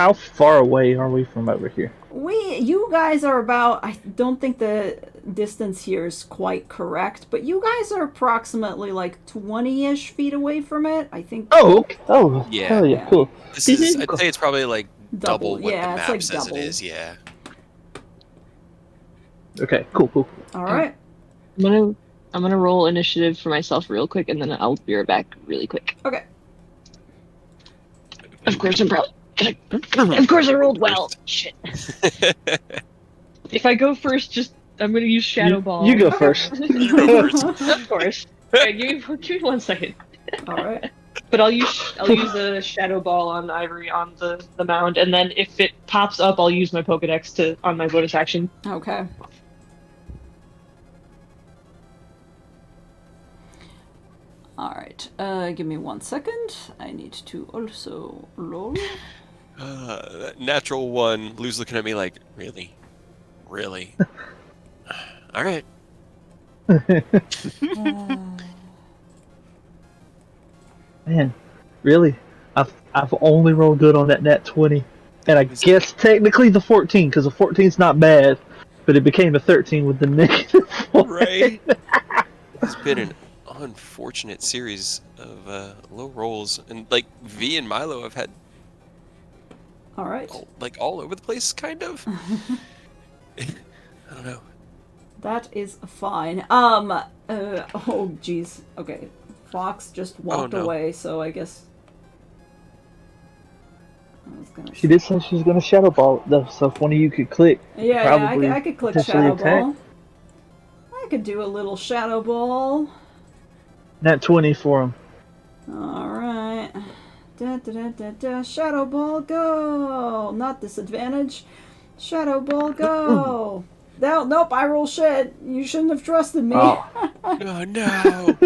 how far away are we from over here?
You guys are about, I don't think the distance here is quite correct, but you guys are approximately like 20-ish feet away from it. I think
Oh, okay. Oh,
Yeah.
hell yeah,
Yeah.
cool.
This is, I'd say it's probably like double what
yeah,
the
it's
map
like
says
double.
it is. Yeah.
Okay, cool.
All right.
I'm gonna roll initiative for myself real quick, and then I'll be right back really quick.
Okay.
Of course, of course, I rolled well. Shit. If I go first, I'm gonna use Shadow Ball.
You go first.
You go first.
Of course. Alright, give me 1 second.
All right.
But I'll use a Shadow Ball on Ivory on the mound, and then if it pops up, I'll use my Pokedex on my bonus action.
Okay. All right. Give me 1 second. I need to also roll.
Natural 1. Lou's looking at me like, really? Really? All right.
Man, really? I've only rolled good on that nat 20, and I guess technically the 14, because the 14's not bad, but it became a 13 with the negative 4.
Right? It's been an unfortunate series of low rolls, and like V and Milo have had
All right.
all over the place, kind of. I don't know.
That is fine. Oh, jeez. Okay. Fox just walked
no.
away, so I guess I was gonna.
She did say she was gonna shadow ball it though, so if one of you could click, probably
I could click
potentially
Shadow
attack.
Ball. I could do a little Shadow Ball.
Nat 20 for him.
Alright. Shadow Ball, go! Not disadvantage. Shadow Ball, go! No, nope, I roll shit. You shouldn't have trusted me.
Oh.
Oh no!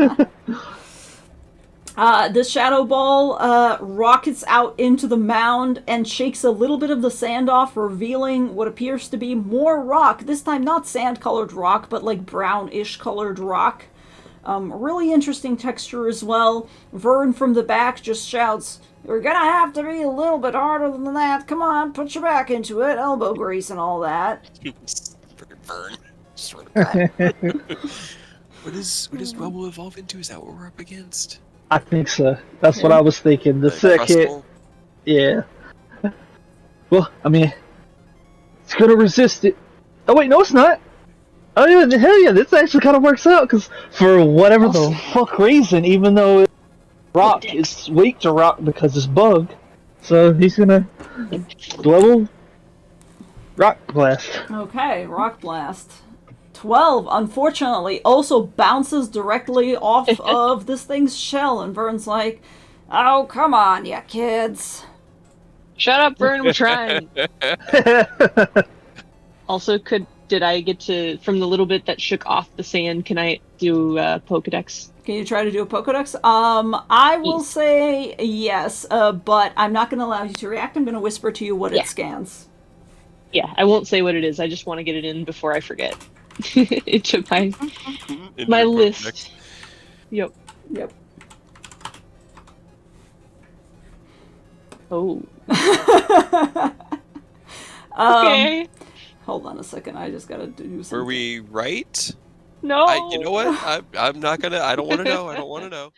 The Shadow Ball rockets out into the mound and shakes a little bit of the sand off, revealing what appears to be more rock. This time not sand-colored rock, but like brownish colored rock. Really interesting texture as well. Vern from the back just shouts, "You're gonna have to be a little bit harder than that. Come on, put your back into it. Elbow grease and all that."
Freaking Vern. What does Bubble evolve into? Is that what we're up against?
I think so. That's what I was thinking. The second,
Crustle?
yeah. Well, I mean, it's gonna resist it. Oh wait, no, it's not. Oh yeah, hell yeah, this actually kind of works out because for whatever the fuck reason, even though it's rock, it's weak to rock because it's bug. So he's gonna level rock blast.
Okay, Rock Blast. 12, unfortunately, also bounces directly off of this thing's shell, and Vern's like, "Oh, come on, you kids."
Shut up, Vern. We're trying. Also, did I get to, from the little bit that shook off the sand, can I do Pokedex?
Can you try to do a Pokedex? I will
Yes.
say yes, but I'm not going to allow you to react. I'm going to whisper to you what it scans.
Yeah, I won't say what it is. I just want to get it in before I forget. Into my list. Yep. Oh. Okay.
Hold on a second. I just got to do something.
Were we right?
No.
You know what? I'm not gonna. I don't want to know. I don't want to know.